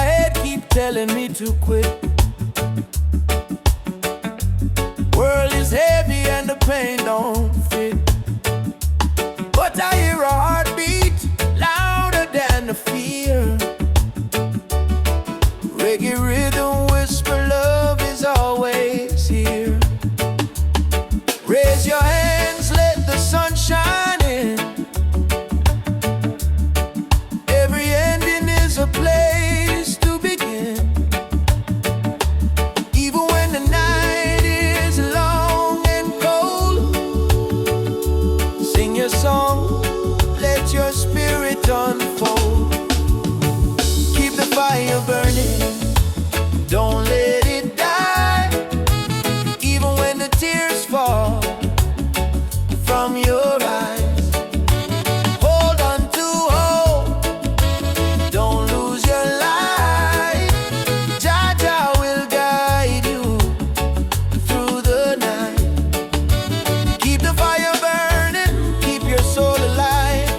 head keep telling me to quit. World is heavy and the pain don't fit. But I hear a heartbeat louder than the fear. Reggae rhythm whisper love is always here. Raise your hands, let the sun shine in. Every ending is a place to begin. Even when the night is long and cold, sing your song, let your spirit unfold. Keep the fire burning, don't let it die. Even when the tears fall from your eyes, hold on to hope, don't lose your light. Jah Jah will guide you through the night. Keep the fire burning, keep your soul alive.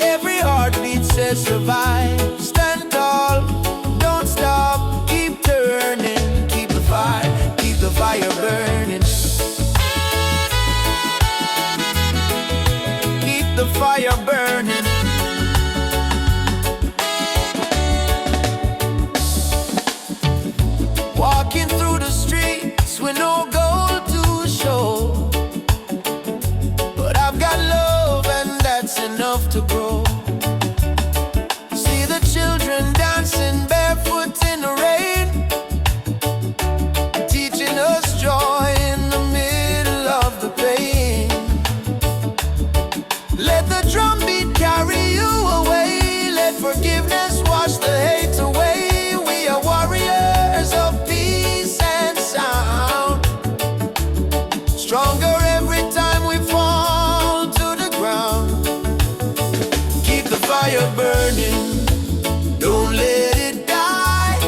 Every heartbeat says survive. Stand tall, don't stop, keep turning. Keep the fire burning. Keep the fire burning. Walking through the streets with no goal to show, but I've got love and that's enough to grow. See the children dancing barefoot in the rain, teaching us joy in the middle of the pain. Let the drum beat carry you away, let forgiveness wash the hate away. We are warriors of peace and sound, stronger every time we fall to the ground. Keep the fire burning, don't let it die.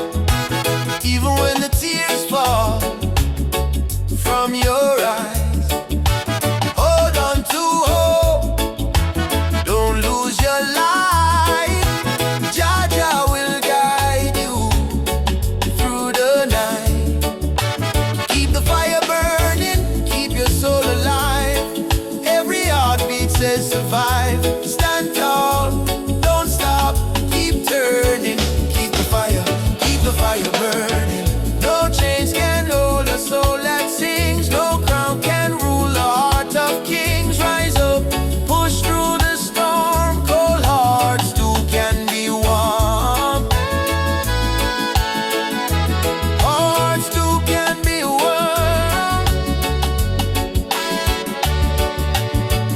Even when the tears fall from your eyes, hold on to hope, don't lose your light. Jah Jah will guide you through the night. Keep the fire burning, keep your soul alive. Every heartbeat says survive. Stand tall, don't stop, keep turning. Keep the fire burning. No chains can hold a soul that sings. No crown can rule the heart of kings. Rise up, push through the storm. Cold hearts too can be warm. Hearts too can be warm.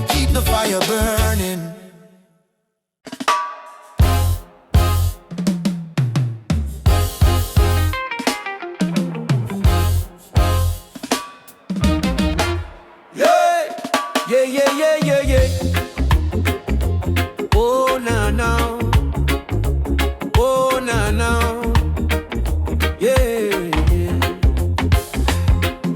Keep the fire burning. Yeah, yeah, yeah, yeah, yeah. Oh, na, na. Oh, na, na. Yeah, yeah.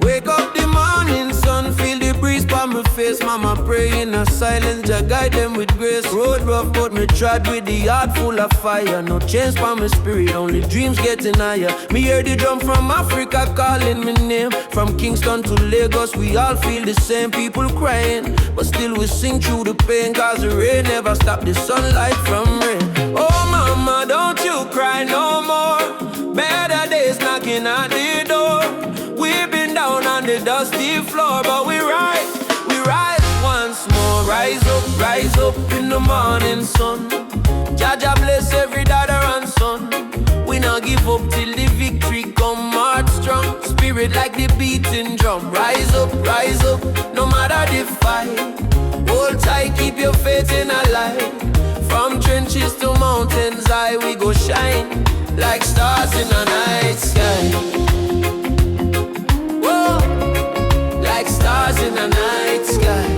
Wake up the morning sun, feel the breeze on my face. Mama pray in a silence, Jah guide them with grace. Road rough, but me trod with the heart full of fire. No change for my spirit, only dreams getting higher. Me hear the drum from Africa calling my name. From Kingston to Lagos, we all feel the same. People crying, but still we sing through the pain. Cause the rain never stop the sunlight from rain. Oh mama, don't you cry no more. Better days knocking at the door. We've been down on the dusty floor, but we rise once more. Rise up in the morning sun. Jah Jah bless every daughter and son. We not give up till the victory come. March strong, spirit like the beating drum. Rise up, no matter the fight. Hold tight, keep your faith in a light. From trenches to mountains high, we go shine like stars in a night sky. Whoa, like stars in a night sky.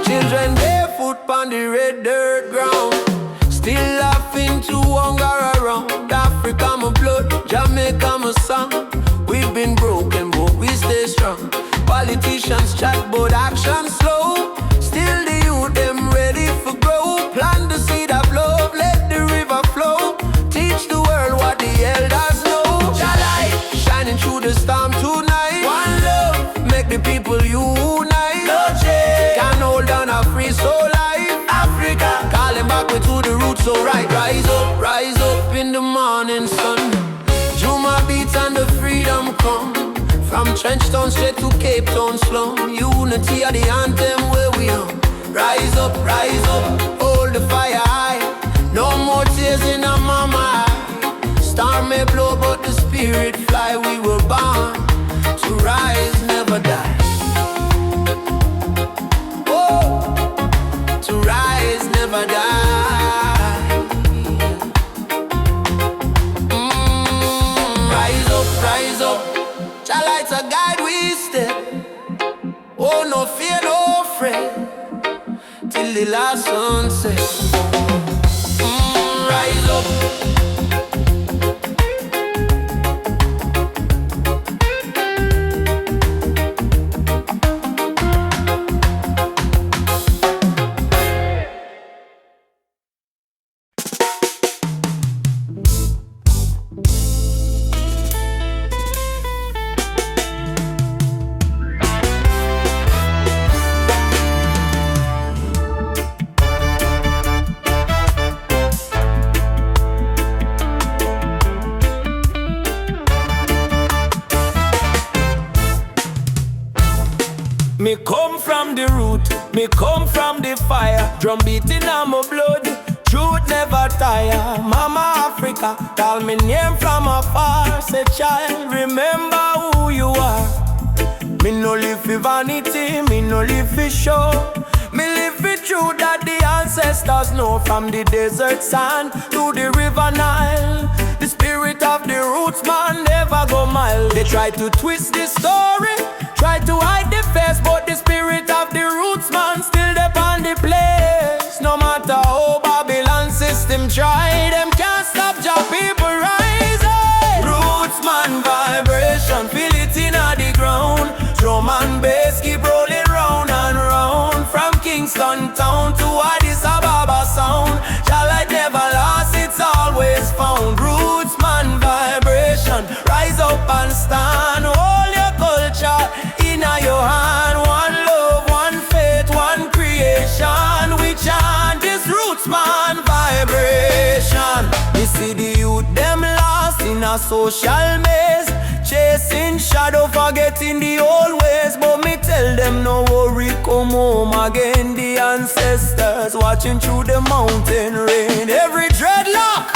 Children barefoot on the red dirt ground, still laughing to hunger around. Africa my blood, Jamaica my song. We've been broken but we stay strong. Politicians chat but action slow. Still the youth them ready for grow. Plant the back way to the roots, so right. Rise up in the morning sun. Juma beats and the freedom come. From Trenchtown straight to Cape Town slum. Unity are the anthem where we on. Rise up, hold the fire high. No more tears in our mama eye. Storm may blow but the spirit fly. We were born to rise, never die. Oh, to rise, never die. Rise up. Jah lights a guide we step. Oh, no fear, no fret, till the last sunset. Rise up. Me come from the root, me come from the fire. Drum beating on my blood, truth never tire. Mama Africa, call me name from afar. Say child, remember who you are. Me no live for vanity, me no live for show. Me live for truth that the ancestors know. From the desert sand to the river Nile. The spirit of the roots man never go mild. They try to twist the story, try to hide the face, but the spirit of the roots man still there on the place. No matter how Babylon system try, them can't stop your people rising. Roots man vibration, feel it in the ground. Drum and bass keep rolling round and round. From Kingston town to Addis Ababa sound. Jah light never lost, it's always found. Roots man vibration, rise up and stand. Hold your culture in your hand. One love, one faith, one creation. We chant this roots man vibration. You see the youth them lost in a social maze, chasing shadow, forgetting the old ways. But me tell them no worry, come home again. The ancestors watching through the mountain rain. Every dreadlock,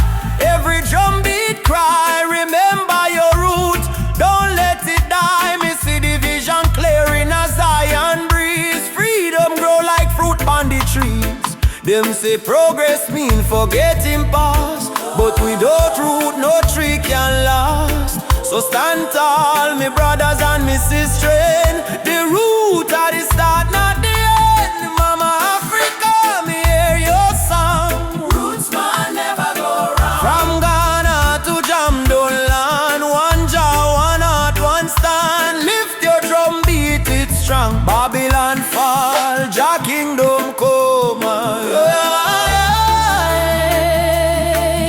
every drum beat cry, remember your root, don't let it die. Me see the vision clearing as Zion breeze. Freedom grow like fruit on the trees. Them say progress mean forgetting past, but without root no tree can last. So stand tall, me brothers and me sisters. The root at the start, not the end. Mama Africa, me hear your song. Roots man never go wrong. From Ghana to Jamdoland, one jaw, one heart, one stand. Lift your drum, beat it strong. Babylon fall, Jah kingdom come.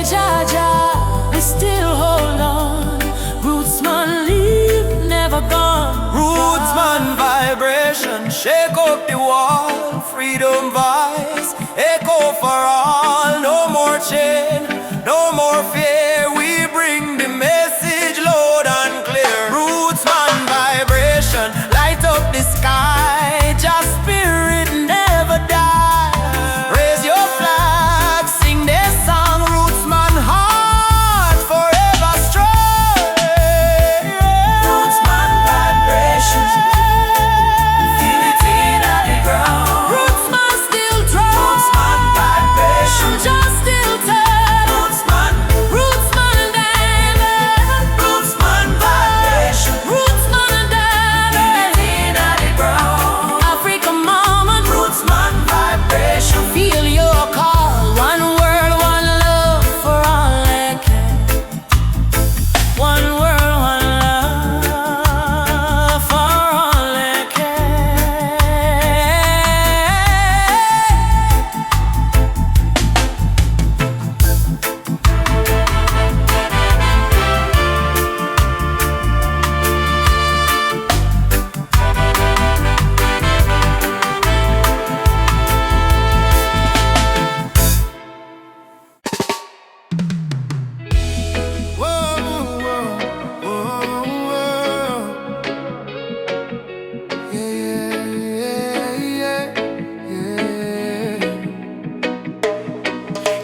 Jah, Jah, we still hold on. Roots man live, never gone. Roots man vibration, shake up the wall. Freedom voice, echo for all. No more chain, no more fear. We bring the message loud and clear. Roots man vibration, light up the sky. Just spirit never die. Raise your flag, sing this song. Roots man heart forever strong. Roots man vibration, feel it in the ground. Roots man still drum. Roots man vibration, Just still tell. Roots man, Roots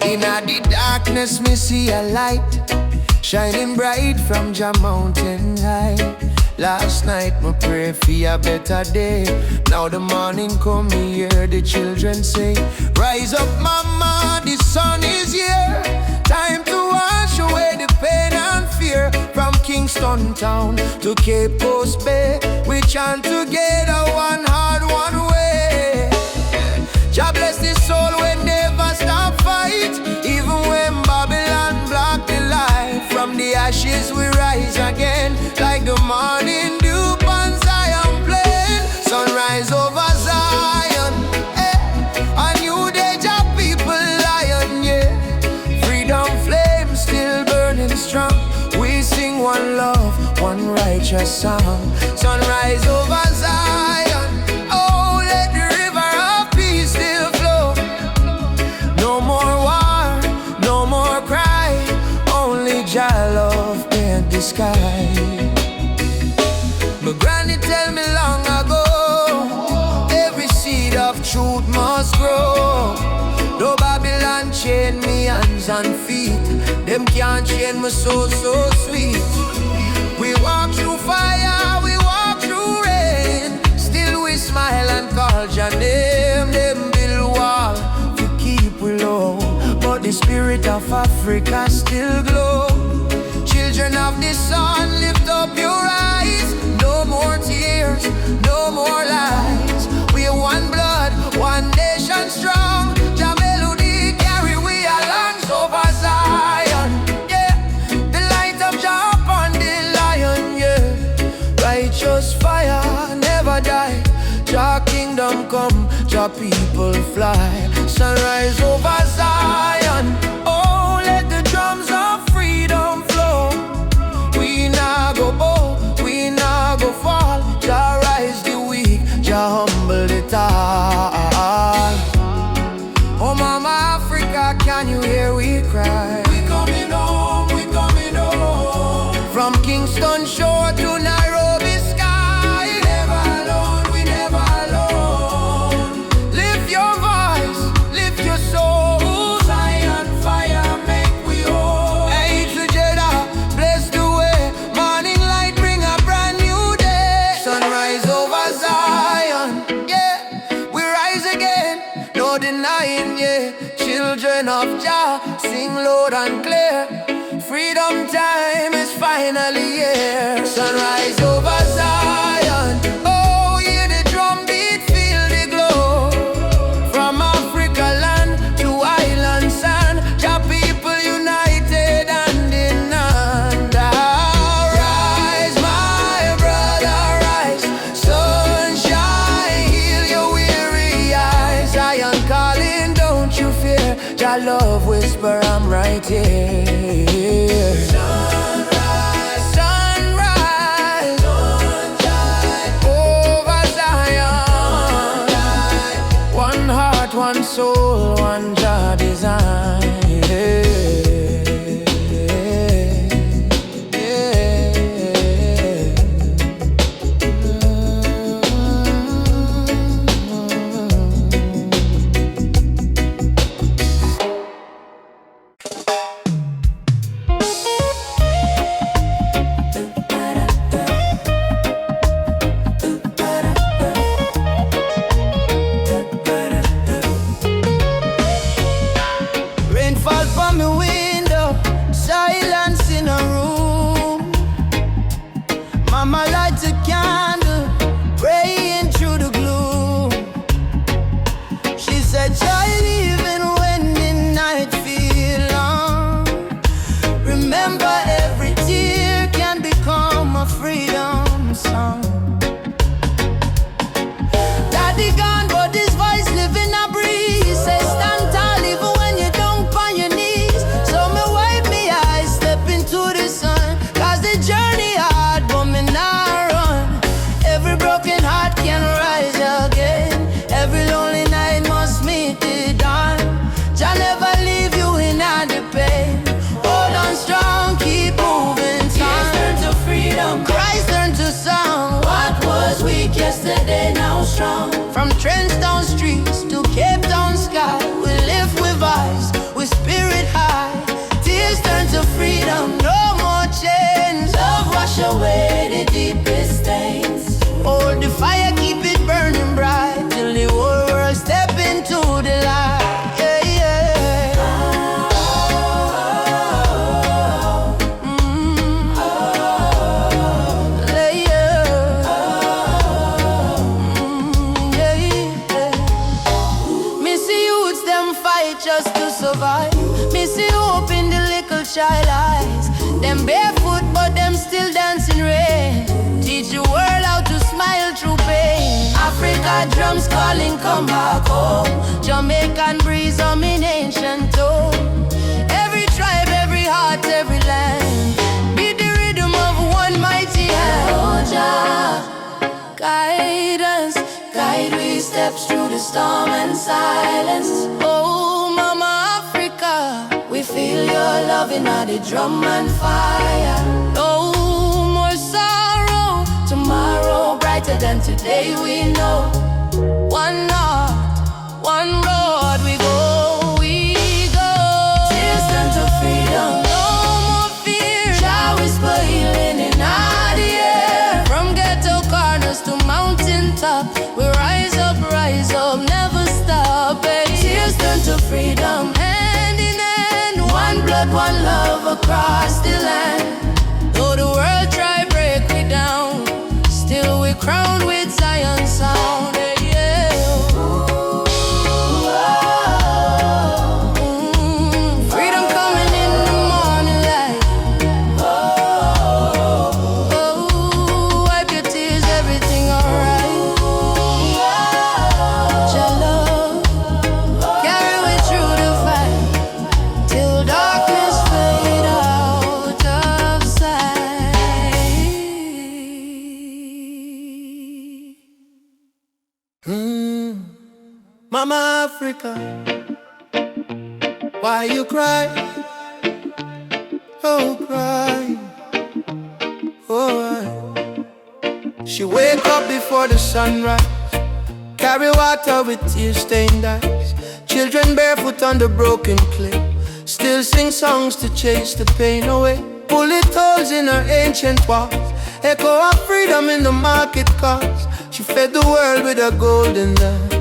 In the darkness me see a light shining bright from Jah mountain high. Last night me pray for a better day. Now the morning come, me hear the children say, rise up mama, the sun is here. Time to wash away the pain and fear. From Kingston town to Cape Coast Bay, we chant together, one heart, one way. Jah bless the soul when never stop fight. Even when Babylon block the light, from the ashes we rise again, like the morning dew on Zion plain. Sunrise over Zion, a new day, Jah people lion, yeah. Freedom flame still burning strong. We sing one love, one righteous song. Sunrise over Zion, oh let the river of peace still flow. No more war, no more cry, only Jah love paint the sky. My granny tell me long ago, every seed of truth must grow. Though Babylon chain me hands and feet, them can't chain my soul so sweet. We walk through fire, we walk through rain, still we smile and call Jah name. Them build wall to keep we low, but the spirit of Africa still glow. Children of the sun, lift up your eyes. No more tears, no more lies. We are one blood, one nation strong. Jah melody carry we along over Zion, yeah. The light of Jah upon the lion, yeah. Righteous fire never die. Jah kingdom come, Jah people fly. Sunrise over Zion, oh let the drums of freedom flow. We nah go bow, we nah go fall. Jah rise the weak, Jah humble the tall. Oh mama Africa, can you hear we cry? We coming home, we coming home. From Kingston shore to Nairobi sky. We never alone, we never alone. Lift your voice, lift your soul. Zion fire make we whole. Hey together, bless the way. Morning light bring a brand new day. Sunrise over Zion, yeah. We rise again, no denying, yeah. Children of Jah, sing loud and clear. Freedom time is finally here. Sunrise over Zion, oh hear the drum beat, feel the glow. From Africa land to island sand, Jah people united hand in hand. Rise my brother, rise. Sunshine, heal your weary eyes. Zion calling, don't you fear. Jah love whisper, I'm right here. Sunrise, sunrise, sunshine over Zion. One heart, one soul, one Jah design. From Trenchtown streets to Cape Town sky, we live with eyes, we spirit. to survive. Me see hope in the little child eyes. Them barefoot but them still dancing rain. Teach the world how to smile through pain. Africa drums calling, come back home. Jamaican breeze on me ancient tone. Every tribe, every heart, every land. Be the rhythm of one mighty hand. Oh Jah, guide us, guide we steps through the storm and silence. Oh Mama Africa, we feel your love in all the drum and fire. No more sorrow, tomorrow brighter than today we know. One heart, one road we go, we go. Tears turn to freedom, no more fear. Jah whisper healing in all the air. From ghetto corners to mountain top, we rise up, never stop. Tears turn to freedom, hand in hand. One blood, one love across the land. Though the world try break me down, still we crowned with Zion sound. Yeah. Freedom coming in the morning light. Wipe your tears, everything alright. Your love, carry me through the fight, till darkness fade out of sight. Mama Africa, why you cry? Oh, cry. Oh, she wake up before the sunrise, carry water with tear-stained eyes. Children barefoot on the broken clay, still sing songs to chase the pain away. Bullet holes in her ancient walls, echo of freedom in the market cars. She fed the world with a golden land,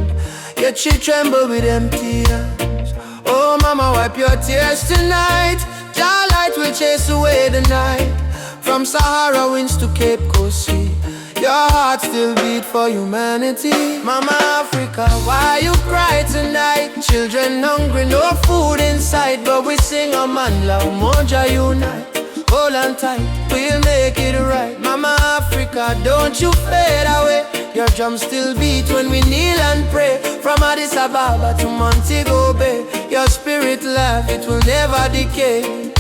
yet she trembled with empty hands. Oh mama, wipe your tears tonight. Jah light will chase away the night. From Sahara winds to Cape Coast Sea, your heart still beat for humanity. Mama Africa, why you cry tonight? Children hungry, no food inside, but we sing a man love, Moja unite. Hold on tight, we'll make it right. Mama Africa, don't you fade away. Your drums still beat when we kneel and pray. From Addis Ababa to Montego Bay, your spirit life, it will never decay.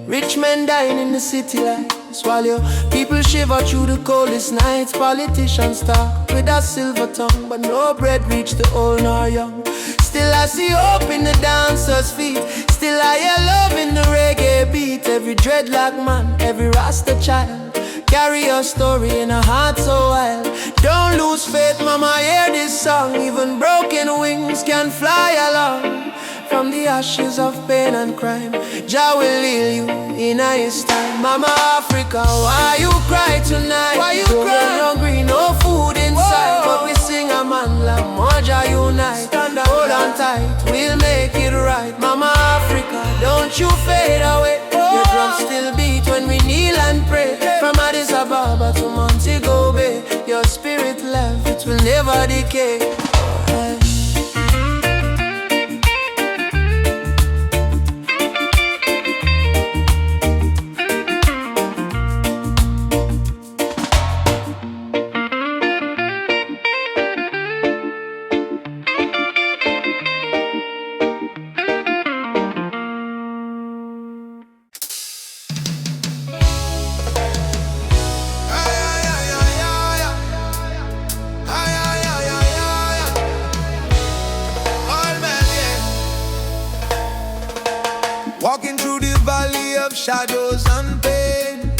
Rich men dying in the city lights, while your people shiver through the coldest nights. Politicians talk with a silver tongue, but no bread reach the old nor young. Still I see hope in the dancers' feet, still I hear love in the reggae beat. Every dreadlock man, every Rasta child, carry your story in a heart so wild. Don't lose faith, mama, hear this song. Even broken wings can fly along. From the ashes of pain and crime, Jah will heal you in His time. Mama Africa, why you cry tonight? Why you cry? Hungry, no food inside, but we sing a man like Moja unite. Hold on tight, we'll make it right. Mama Africa, don't you fade away. Your drums still beat when we kneel and pray. From Addis Ababa to Montego Bay, your spirit life, it will never decay. Walking through the valley of shadows and pain,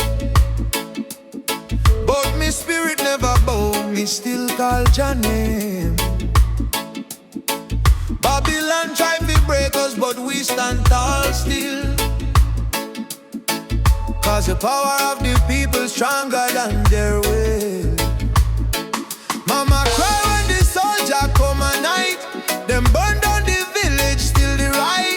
but my spirit never bow, me still call your name. Babylon try to break us, but we stand tall still, cause the power of the people stronger than their will. Mama cry when the soldier come at night, them burn down the village, still the right.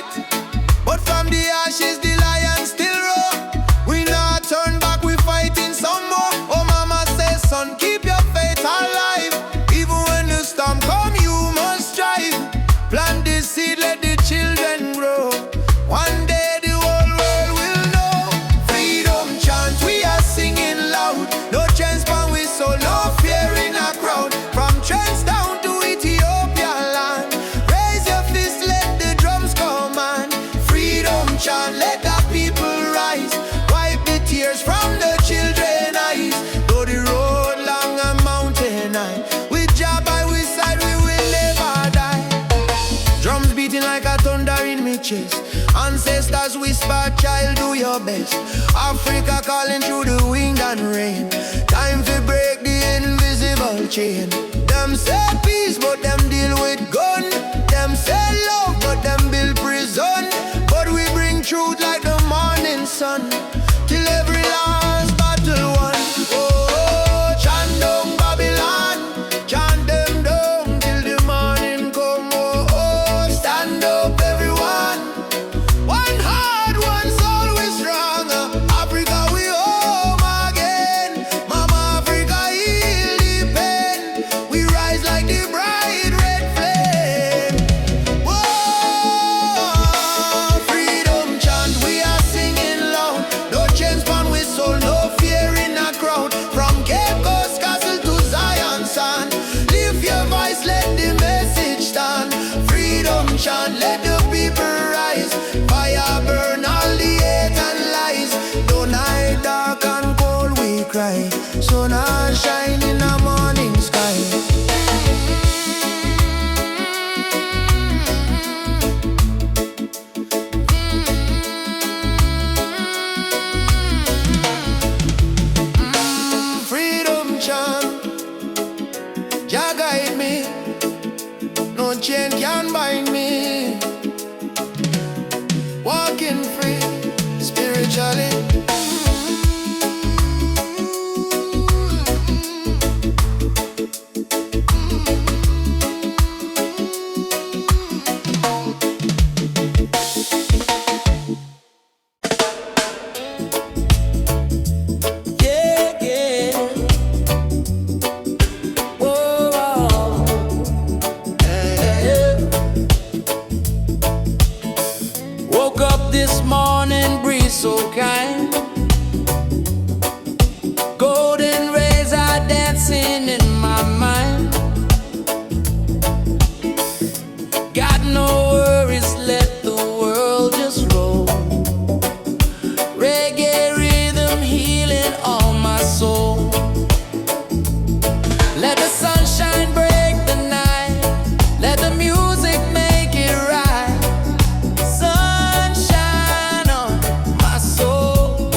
But from the ashes the lion still roar. We not turn back, we fighting some more. Oh mama says, son, keep your faith alive. Even when the storm come, you must strive. Plant the seed, let the children Ancestors whisper, child, do your best. Africa calling through the wind and rain. Time to break the invisible chain. Them say peace, but them deal with gun. Them say love, but them build prison. But we bring truth like the morning sun, till every last battle won. Oh, chant down Babylon, chant them down till the morning come. Oh, oh, stand up everyone. One heart, one soul, we strong. Africa, we home again. Mama Africa, heal the pain. We rise like the bright red flame. Whoa, freedom chant, we are singing loud. No chains on we soul, no fear in a crowd. From Cape Coast Castle to Zion Sand, lift your voice, let the message stand. Freedom chant, let the people rise. Fire burn all the hate and lies. Though night dark and cold we cry, sun and shine in the morning sky. Freedom chant, Jah guide me. No chain can bind me. Walking free spiritually. Yeah, yeah. Whoa, yeah. Woke up this morning, breeze so kind. Golden rays are dancing in my mind. Got no worries, let the world just roll. Reggae rhythm healing all my soul. Let the sunshine break the night. Let the music make it right. Sunshine on my soul.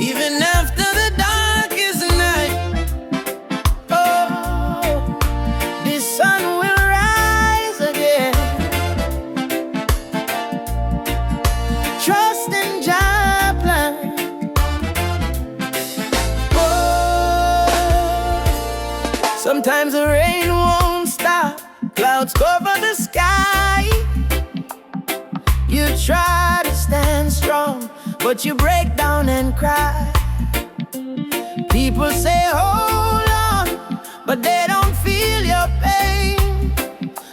even after the darkest night. Oh, the sun will rise again. Trust in Jah plan. Sometimes the rain won't stop, clouds cover the sky. You try to stand strong, but you break down and cry. People say hold on, but they don't feel your pain.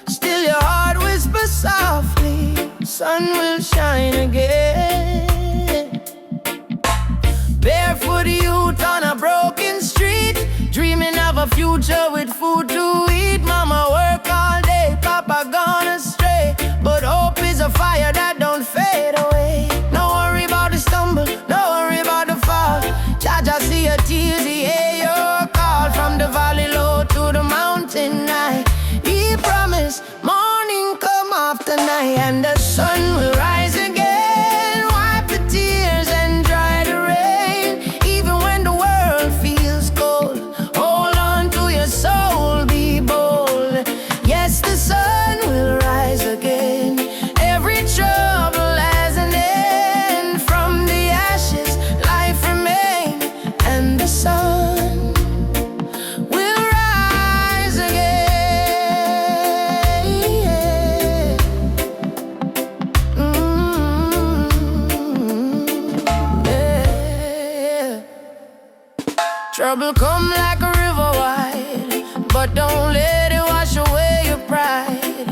Still your heart whispers softly, sun will shine again. Barefoot youth on a broken street, dreaming of a future with food to eat. Mama work all day, Papa gone astray, but hope is a fire that don't fade away. No worry about the stumble, no worry about the fall. Jah see your tears, he hear your call. From the valley low to the mountain high, he promised morning come after night, and the sun will rise again. Wipe the tears and dry the rain. Even when the world feels cold, hold on to your soul, be bold. Yes, the sun will rise again. Every trouble has an end. From the ashes, life remains, and the sun will rise again. Yeah. Trouble come like a river wide, but don't let it wash away your pride.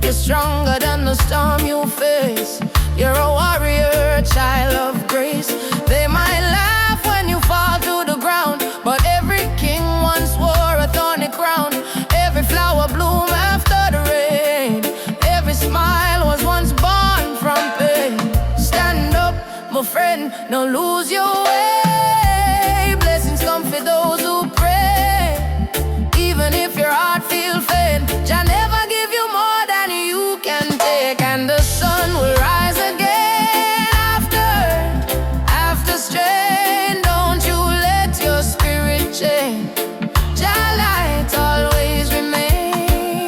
You're stronger than the storm you face. You're a warrior, a child of grace. They might laugh when you fall to the ground, but every king once wore a thorny crown. Every flower bloom after the rain. Every smile was once born from pain. Stand up, my friend, don't lose your way. Blessings come for those who pray. Even if your heart feels faint, Jah never give you more than you can take, and the sun will rise again. After strain, don't you let your spirit change. Jah light always remain.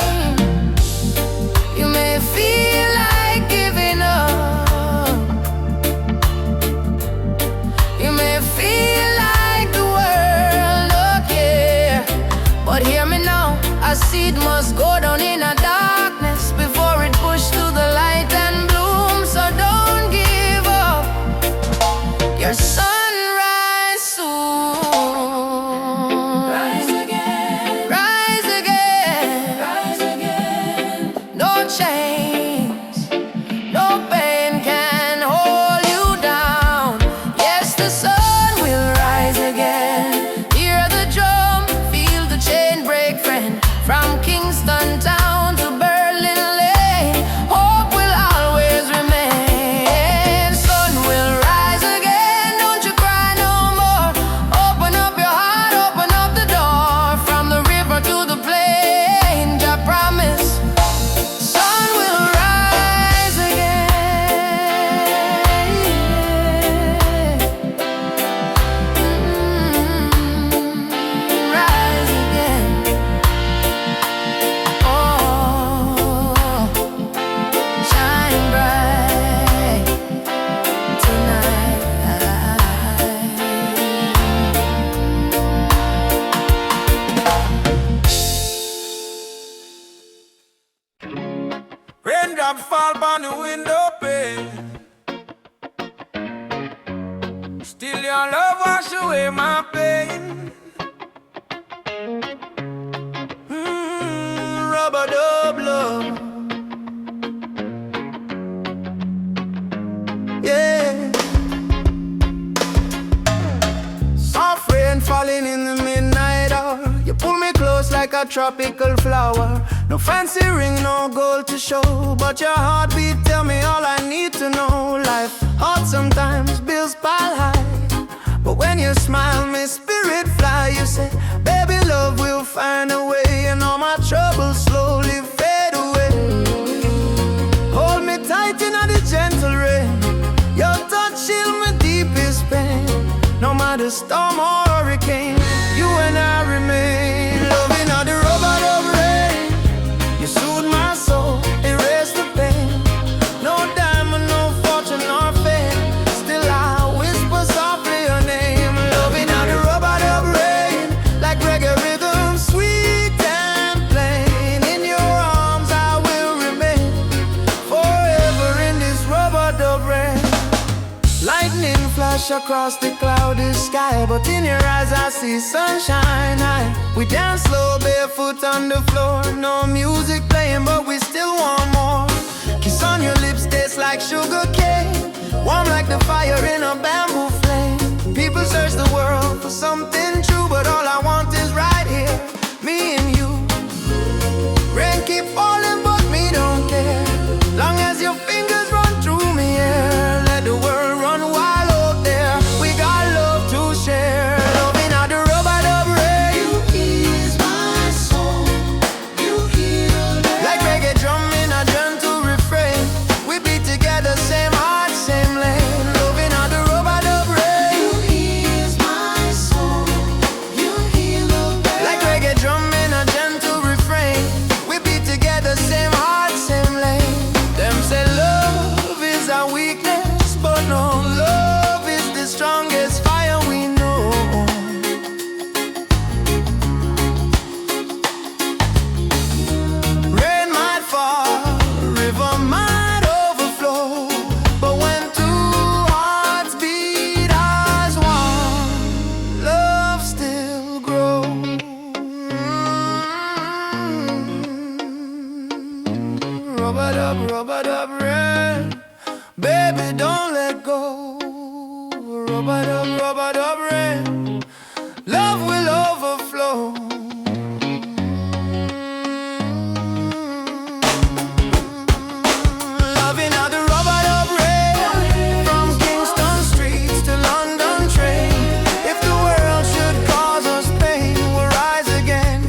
You may feel like giving up, you may feel like the world don't care, but hear me now, a seed must go down in a darkness before it pushes to the light and bloom. So don't give up, your sunrise soon. Rise again, rise again, rise again. No chains, no pain can hold you down. Yes, the sun will rise again. Hear the drum, feel the chain break, friend. From Kingston town to Berlin Lane, hope will always remain. Sun will rise again, don't you cry no more. Open up your heart, open up the door. From the river to the plain, Jah promise, sun will rise again. Rise again. Oh, shine bright tonight. Raindrops fall on the window pane. Still your love wash away my pain. Rubber dub love. Yeah. Soft rain falling in the midnight hour. You pull me close like a tropical flower. No fancy ring, no gold to show, but your heartbeat tell me all I need to know. Life hard sometimes, bills pile high, but when you smile, my spirit fly. You say, baby, love will find a way, and all my troubles slowly fade away. Hold me tight in the gentle rain. Your touch shield my deepest pain. No matter of the storm or hurricane, you and I remain. Loving all the rubber of rain, you soothe my soul, erase the pain. No diamond, no fortune, nor fame, still I whisper softly your name. Loving all the rubber of rain, like reggae rhythm, sweet and plain. In your arms I will remain, forever in this rubber of rain. Lightning flash across the cloudy sky, but in your eyes I see sunshine. We dance slow, barefoot on the floor. No music playing, but we still want more. Kiss on your lips tastes like sugar cane, warm like the fire in a bamboo flame. People search the world for something true, but all I want is right here, me and you. Rain keep falling, but me don't care, long as your fingers run through me, yeah. Let the world run wild out there, we got love to share. Loving all the rubber dub rain, you ease my soul, you heal me. Like reggae drum in a gentle refrain, we beat together, same heart, same lane. Loving all the rubber dub rain, you ease my soul, you heal me. Like reggae drum in a gentle refrain, we beat together, same heart, same lane. Them say love is our weakness, but no, love is the strongest fire we know. Rain might fall, river might overflow, but when two hearts beat as one, love still grows. Rubber dub rain, baby don't let go. Rubber dub rain, love will overflow. Loving all the rubber dub rain, from Kingston streets to London train. If the world should cause us pain, we'll rise again.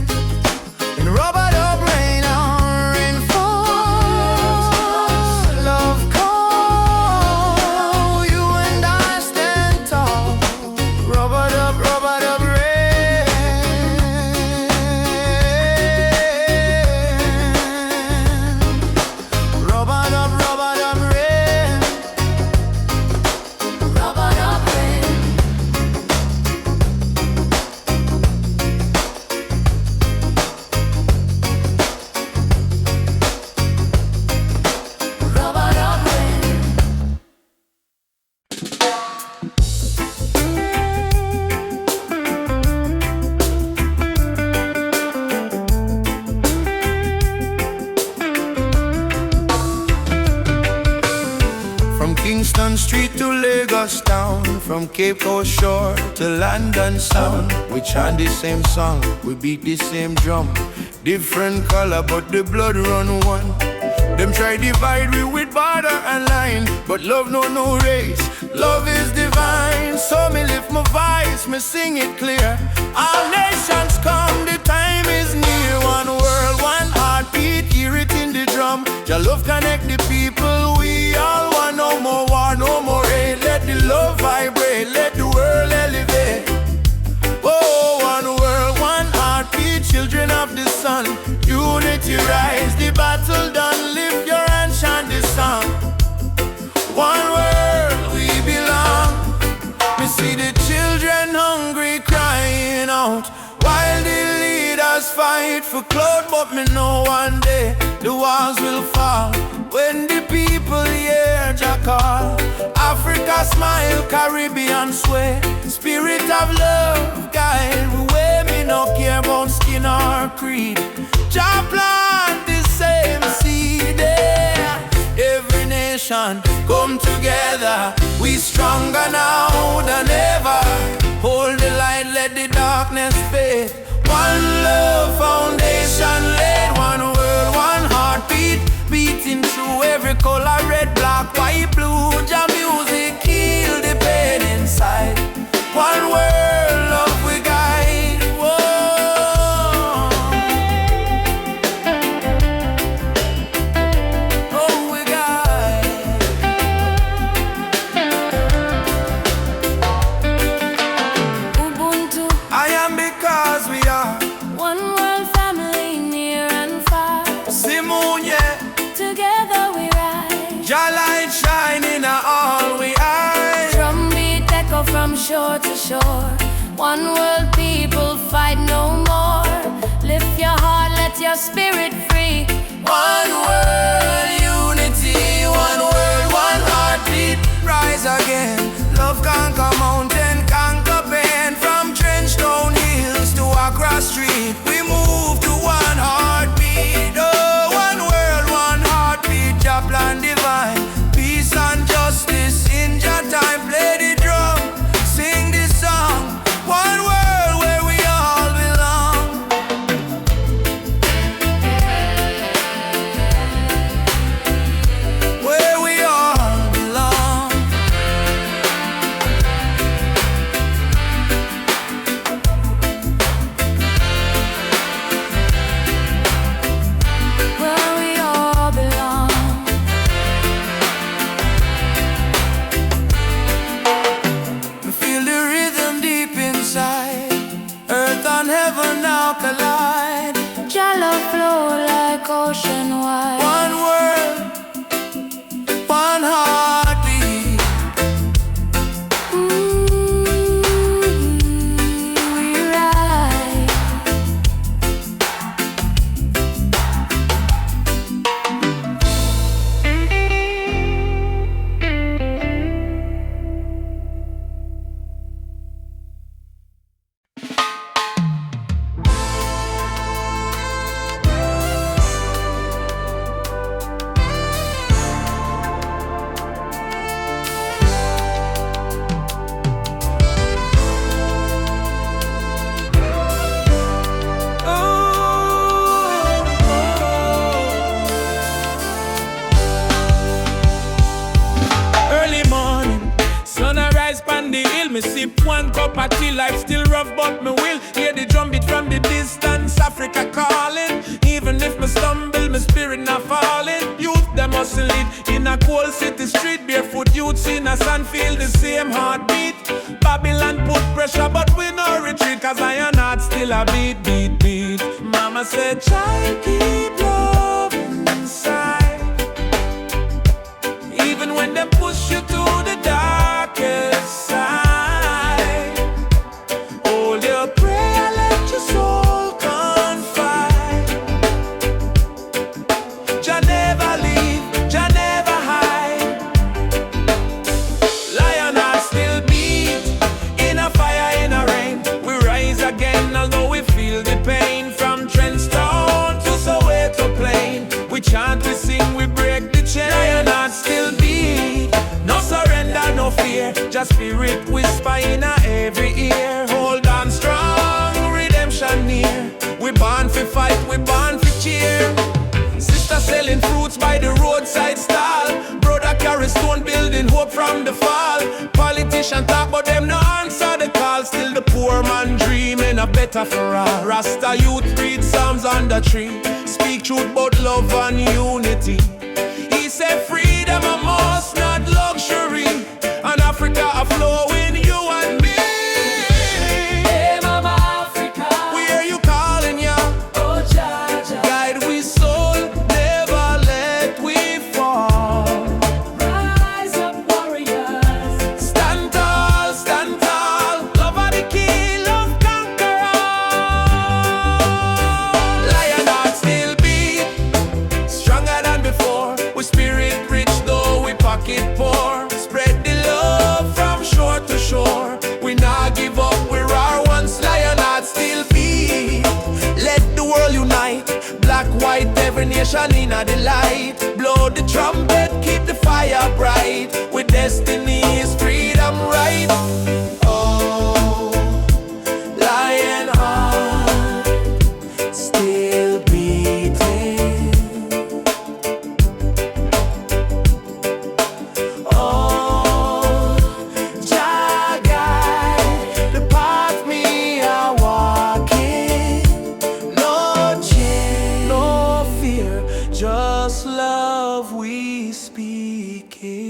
In rubber dub rain, our rain falls, love call, you and I stand tall. Rubber dub rain, rubber dub rain, rubber dub rain. Rubber dub rain. From Kingston Street to Lagos town, from Cape Coast shore to London sound, we chant the same song, we beat the same drum. Different color, but the blood run one. Them try divide we with border and line, but love no race, love is divine. So me lift my voice, me sing it clear. All nations come, the time is near. One world, one heartbeat, hear it in the drum. Your love connect the people, we all want. No more war, no more hate. Let the love vibrate, let the world elevate. Oh, one world, one heartbeat, children of the sun. Unity rise, the battle done. Lift your hand, chant this song. One world, we belong. Me see the children hungry, crying out, while the leaders fight for clout. But me know one day the walls will fall when the people hear Jah call. Africa smile, Caribbean sway, spirit of love guide the way. Me no care about skin or creed. Jah plant the same seed there. Every nation come together, we stronger now than ever. Hold the light, let the darkness fade. One love foundation laid, one world, one heartbeat, beating through every color, red, black, white, blue. Jah music heal the pain inside. One world, love we guide. Whoa. Oh, we guide. One world people fight no more. Lift your heart, let your spirit free. One world unity, one world, one heartbeat. Rise again, love conquer mountain, conquer pain. From Trenchtown Hills to Accra Street, we move to one heartbeat. Oh, one world, one heartbeat. Jah plan divine, peace and justice in Jah time. Play the drum, sing this song. One world where we all belong. Where we all belong. Where we all belong. We feel the rhythm deep inside. Earth and heaven now collide. Jah love flow like ocean wide. One world, one heartbeat. We ride. Early morning, sun arise pan the hill. Me sip one cup of tea, life still rough but me will. Hear the drum beat from the distance, Africa calling. Even if me stumble, my spirit not falling. Youth them hustle it in a cold city street. Barefoot youths in a sand feel the same heartbeat. Babylon put pressure but we no retreat, cause iron heart still a beat, beat, beat. Mama said, child, keep love inside. Even when they push you to the darkest side, hold your prayer, let your soul confide. Jah never leave, Jah never hide. Lion heart still beat, in a fire, in a rain. We rise again, although we feel the pain. From Trenchtown to Soweto Plain, we chant, we sing, we break the chain. Lion heart still beat, no surrender, no fear. Just spirit whisper in a every ear. Hold on strong, redemption near. We born for fight, we born for cheer. Sister selling fruits by the roadside stall. Brother carry stone building hope from the fall. Politician talk but them no answer the call. Still the poor man dreaming a better for all. Rasta youth read Psalms on the tree. Speak truth about love and unity. He said freedom a must, not luxury. And Africa a flow in you and me. Hey, Mama Africa. We hear you calling, ya. Oh, Jah, Jah. Guide we soul, never let we fall. Rise up, warriors. Stand tall, love are the key, love conquer all. Lion heart still beat, stronger than before. We spirit rich though we pocket poor. Spread the love from shore to shore. We not give up, we're our once. Lion heart still beat. Let the world unite, black, white, every nation in a delight. Blow the trumpet, keep the fire bright. With destiny is freedom right. Oh, lion heart still beating. Oh, Jah guide the path me are walking. No change, no fear, just love we speaking.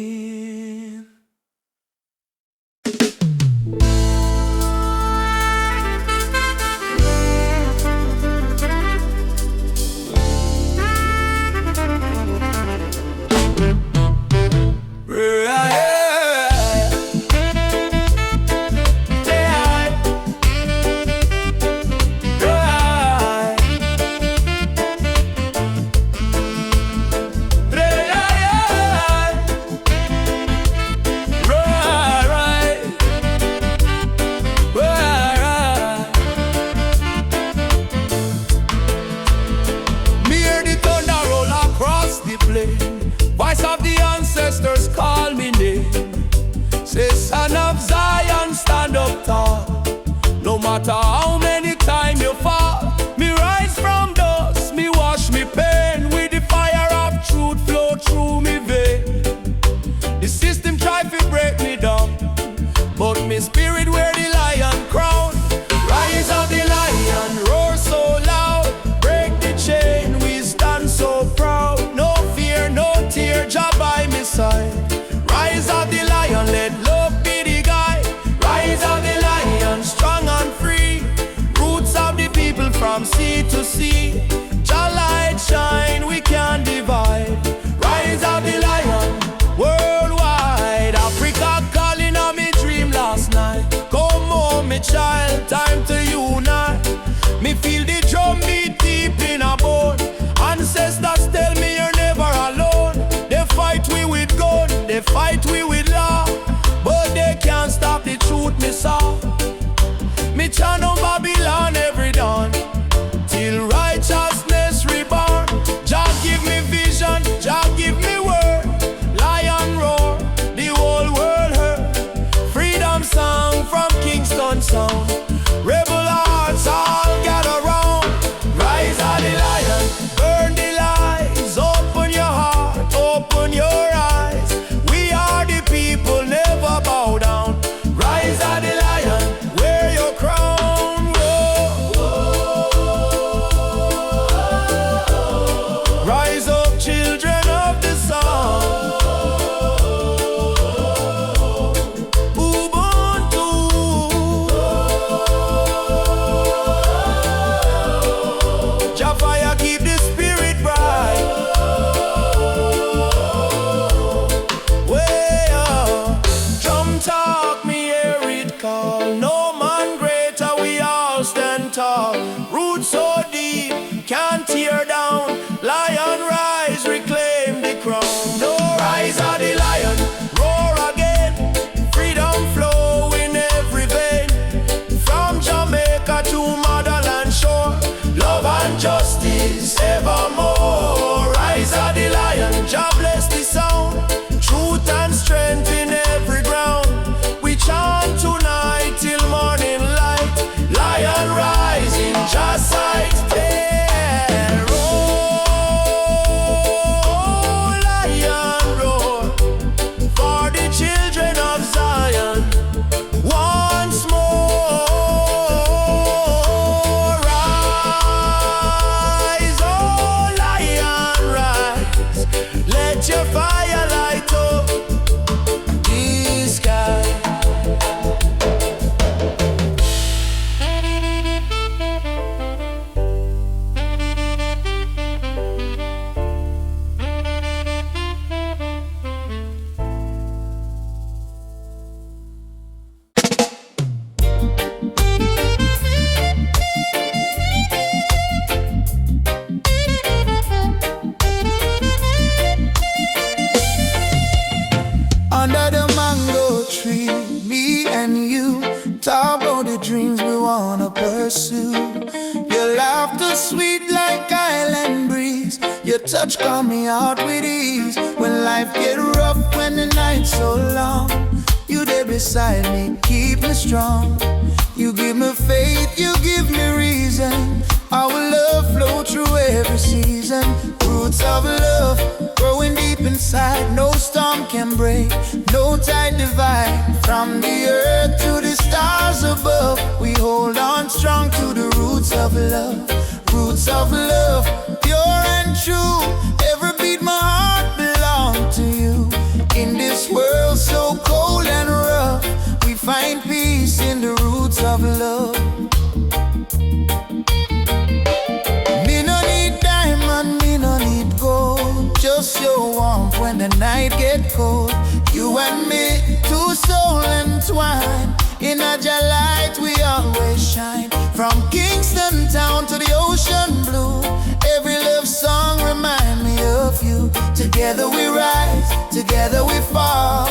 time to unite. Me feel the drum beat deep in a bone. Ancestors tell me you're never alone. They fight we with gun, they fight we with law, but they can't stop the truth me saw. Me channel Babylon every dawn, till righteousness reborn. Jah give me vision, Jah give me word. Lion roar, the whole world heard. Freedom song from Kingston sound. Rebel hearts all gather round. Rise of the lion, burn the lies. Open your heart, open your eyes. We are the people, never bow down. Rise of the lion, wear your crown. Whoa. Rise up, children of the sun. Ubuntu. Jah fire keep the spirit bright. Way up, drum talk, me hear it call. No man greater, we all stand tall. Roots so deep, can't tear down. Lion rise, reclaim the crown. No rise of the lion, roar again. Freedom flow in every vein. From Jamaica to motherland shore, love and justice evermore. Rise of the lion, Jah bless the sound. Truth and strength in every ground. We chant tonight till morning light. Lion rise in Jah's sight. Yeah, roar, lion roar, for the children of Zion. Once more, rise, oh lion, rise. Let your fire light up the sky. Under the mango tree, me and you talk about the dreams we wanna pursue. Your laughter sweet like island breeze. Your touch calm me out with ease. When life get rough, when the night's so long, you there beside me, keep me strong. You give me faith, you give me reason. Our love flow through every season. Roots of love growing deep inside. No storm can break, no tide divide. From the earth to the stars above, we hold on strong to the roots of love. Roots of love, pure and true. Every beat my heart belong to you. In this world so cold and rough, we find peace in the roots of love. Me no need diamond, me no need gold. Just your warmth when the night get cold. You and me, two souls entwined. In a Jah light we always shine. From Kingston town to the ocean blue, every love song remind me of you. Together we rise, together we fall.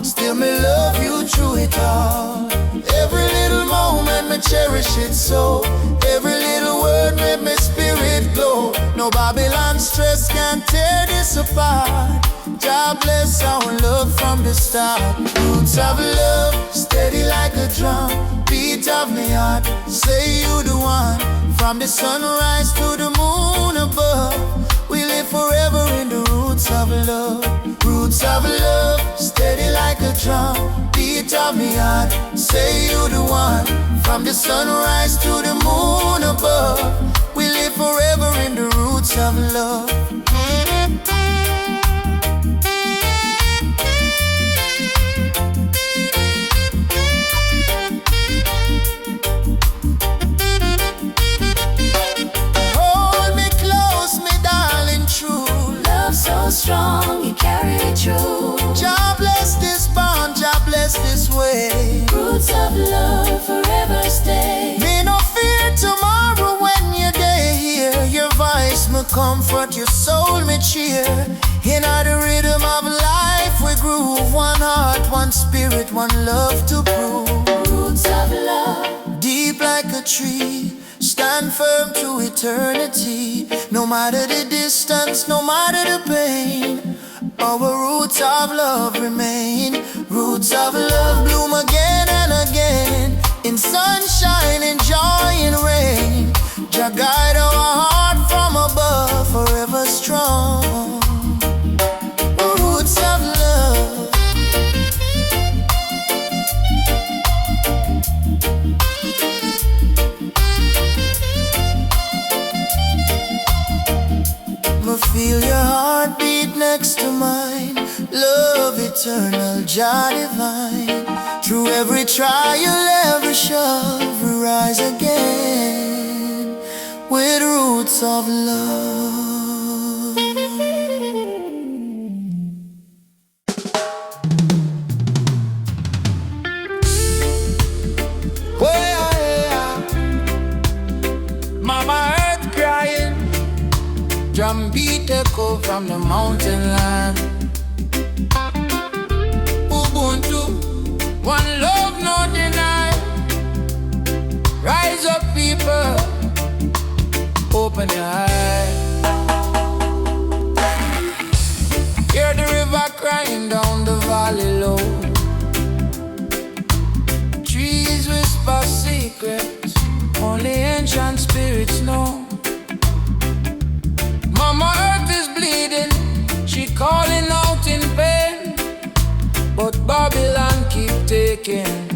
Still me love you through it all. Every little moment me cherish it so. Every little word made my spirit glow. No Babylon stress can tear this apart. Jah bless our love from the start. Roots of love, steady like a drum. Beat of me heart, say you the one. From the sunrise to the moon above, we live forever in the roots of love. Roots of love, steady like a drum. Beat of me heart, say you the one. From the sunrise to the moon above, we live forever in the roots of love. Strong, you carry it through. Jah bless this bond, Jah bless this way. Roots of love forever stay. comfort your soul, me cheer. In the rhythm of life we groove. One heart, one spirit, one love to prove. Roots of love, Deep like a tree, stand firm to eternity. No matter the distance, no matter the pain, our roots of love remain. Roots of love bloom again and again, in sunshine, in joy, in rain. Jah guide our heart from above, forever strong. Roots of love. Feel your heartbeat next to mine. Love eternal, Jah divine. Through every trial, every shove, we rise again with roots of love. Mama Earth crying, drum beat echo from the mountain land. Ubuntu, one love, no deny. Rise up, people, open your eyes. Hear the river crying down the valley low. Trees whisper secrets only ancient spirits know. Mama Earth is bleeding, she calling out in pain. But Babylon keep taking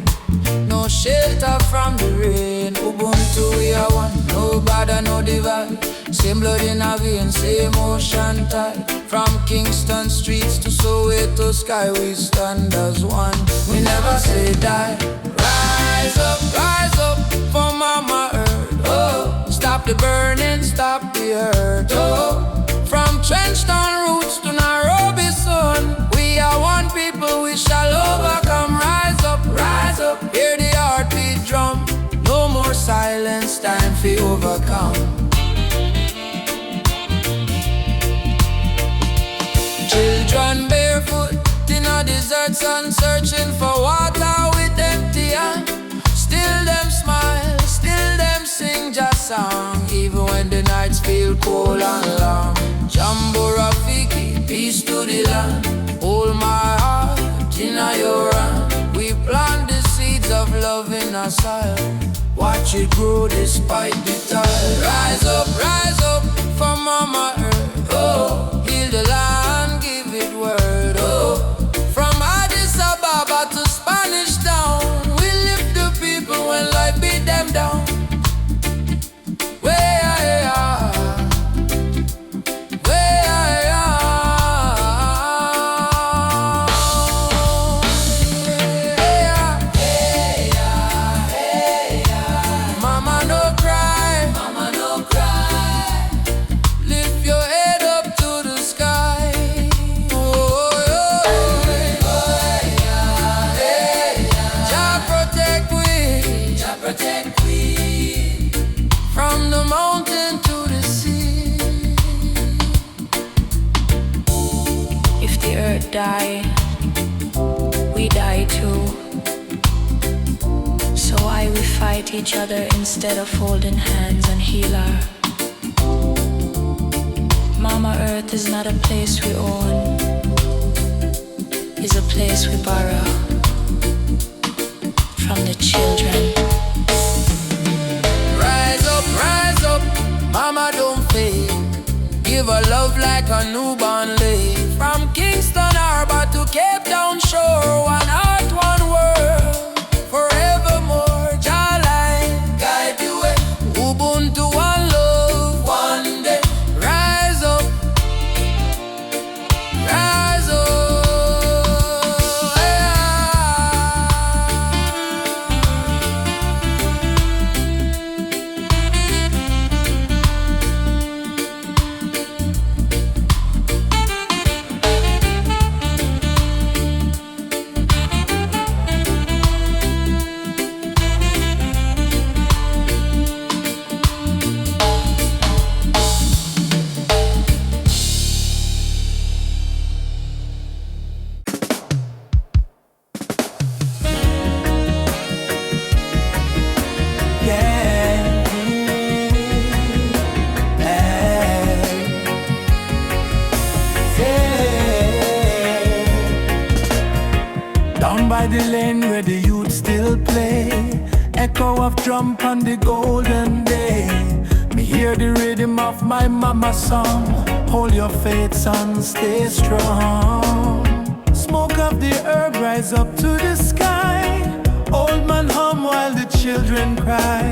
no shelter from the rain. Ubuntu we are one, no bother, no divide. Same blood in our veins, same ocean tide. From Kingston streets to Soweto sky, we stand as one. We never say die. Rise up for Mama Earth. Oh, stop the burning, stop the hurt. Oh, from Trenchtown roots to Nairobi sun, we are one people, we shall overcome. Rise up, hear the heartbeat drum. No more silence, time for overcome. Children barefoot in a desert sun, searching for water with empty hand. Still them smile, still them sing just song, even when the nights feel cold and long. Jambo Rafiki, peace to the land. Hold my heart in your hand. We plant the seeds of love in our soil. Watch it grow despite the tide. Rise up for Mama Earth. Oh, heal the land, give it word. Oh, from Addis Ababa to Spanish Town, we lift the people when life beat them down. Die, we die too. So why we fight each other instead of holding hands and heal her? Mama Earth is not a place we own, it's a place we borrow from the children. Rise up, Mama don't fade. Give her love like a newborn lay. From Kingston Harbor to Cape Town shore, one heart, one world, forevermore. Jah light guide the way. Ubuntu, one love, one day. Rise up, the lane where the youth still play. Echo of drum on the golden day. Me hear the rhythm of my mama's song. Hold your faith, son, stay strong. Smoke of the herb rise up to the sky. Old man hum while the children cry.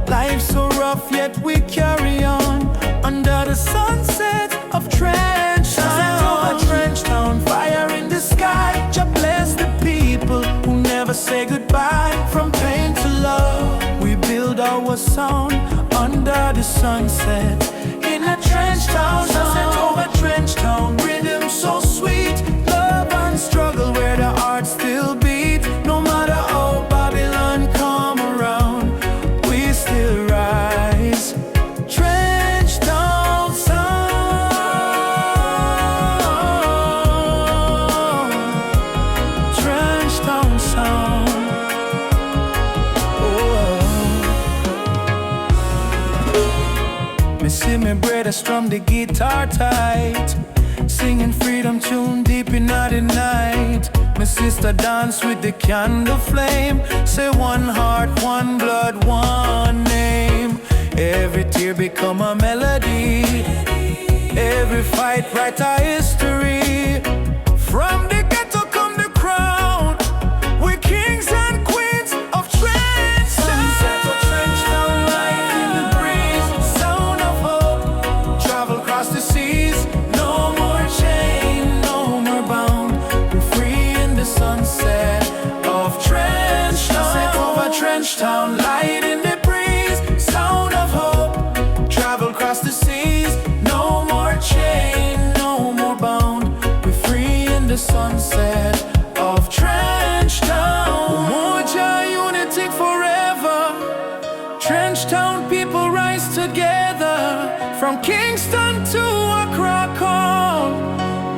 Life's so rough yet we carry on. Under the sunset of Trench Town. Trench Town, fire in the sky. Jah bless the people who never say goodbye. From pain to love, we build our sound. Under the sunset, in a Trench Town. Sunset over Trench Town, rhythm so sweet. Love and struggle where the heart still beat. No matter how Babylon come around, we still rise. Trench Town sound. Trench Town sound. Me see me brother strum the guitar tight, singing freedom tune deep in the night. My sister dance with the candle flame. Say one heart, one blood, one name. Every tear become a melody. Every fight write a history. From the ghetto come the crown. We're kings and queens of Trench Town. Sunset of Trench Town, light in the breeze. Sound of hope, travel across the seas. No more chain, no more bound. We're free in the sunset of Trench Town. Sunset over Trench Town, light in the breeze. Sound of hope, travel across the seas. No more chain, no more bound. We're free in the sunset of Trench Town. Umoja, unity forever. Trench Town people rise together. From Kingston to Accra call.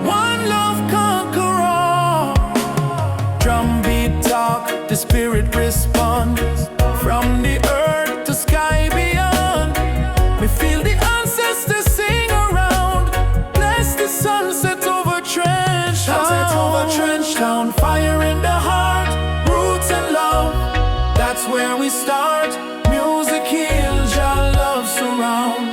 One love conquer all. Drum beat talk, the spirit respond. From the earth to sky beyond, we feel the ancestors sing around. Bless the sunset over Trench Town. Sunset over Trench Town, fire in the heart. Roots and love, that's where we start. Music heals, your love surround.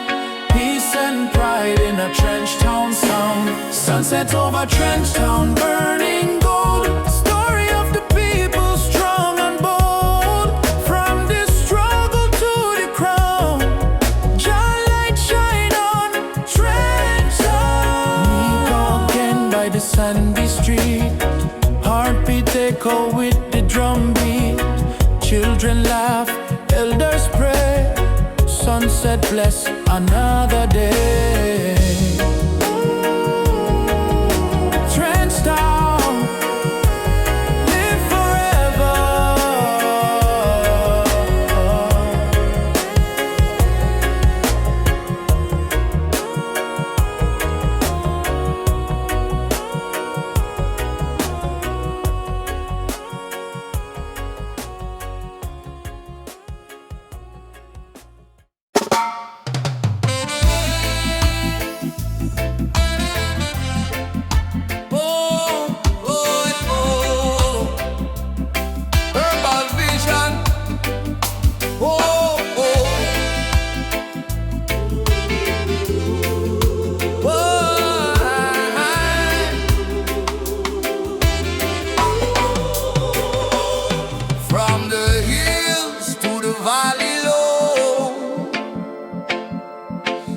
Peace and pride in a Trench Town sound. Sunset over Trench Town, burning gold. Story of the people, strong and bold. From the struggle to the crown, Jah light shine on Trench Town. Meet again by the sandy street. Heartbeat echo with the drum beat. Children laugh, elders pray. Sunset bless another day. Trench Town, live forever.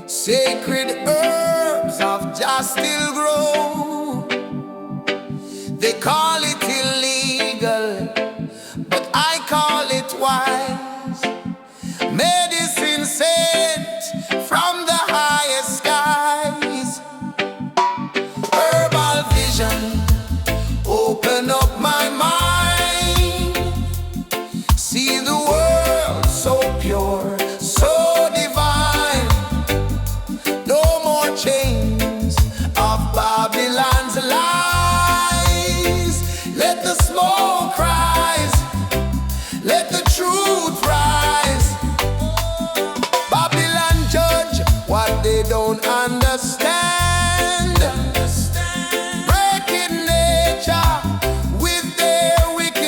Sacred herbs of Jah still grow. They call it illegal, but I call it wise. Medicine sent from the highest skies. Herbal vision, open up my mind. See the world so pure, so divine. No more chains of Babylon's lies. Let the smoke rise, let the truth rise. Babylon judge what they don't understand. Breaking nature with their wicked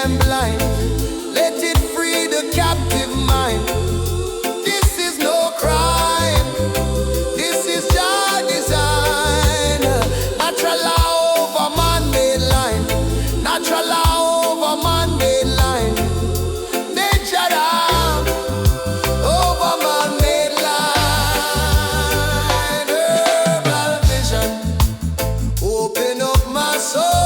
them blind. Let it free the captive mind. This is no crime. This is Jah design. Natural law over man-made line. Natural law over man-made line. Nature law over man-made line. Herbal vision, open up my soul.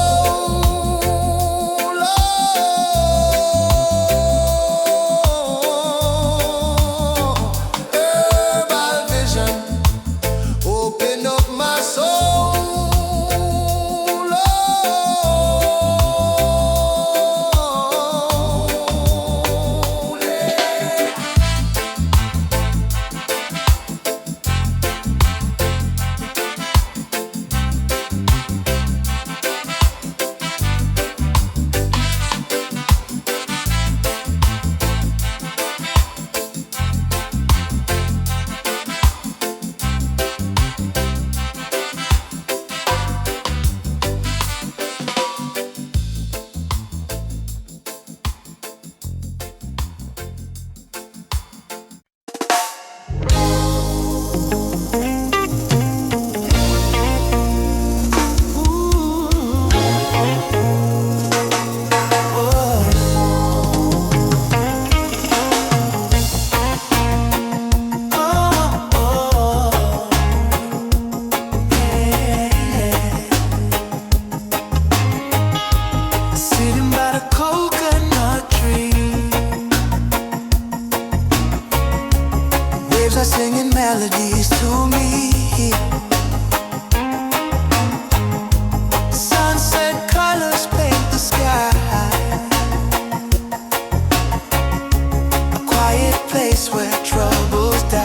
Herbal vision, open up my soul. Sitting by the coconut tree, waves are singing melodies to me. Sunset colors paint the sky. A quiet place where troubles die.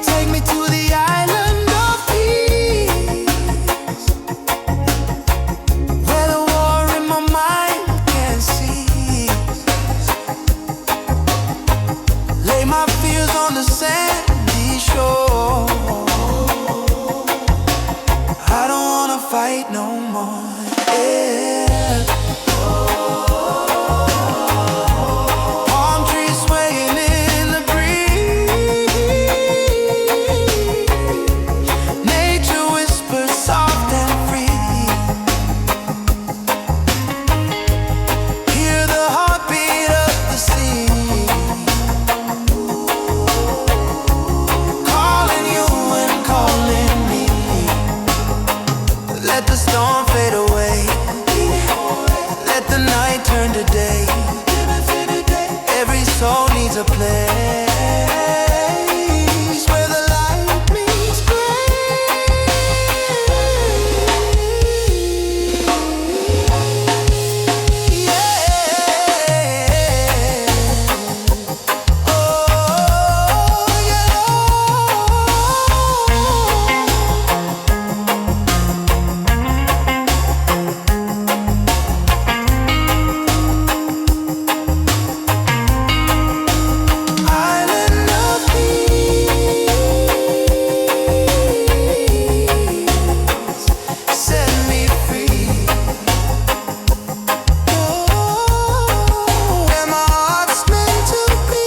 Take me to the island of peace, where the war in my mind can cease. Lay my fears on the sandy shore. I don't wanna fight no more. Yeah. Palm trees swaying in the breeze. Nature whispers soft and free. Hear the heartbeat of the sea, calling you and calling me. Let the storm fade away. Let the night turn to day. Every soul needs a place where the light meets gray. Yeah. Oh, yeah. Island of peace, set me free. Oh, where my heart's meant to be.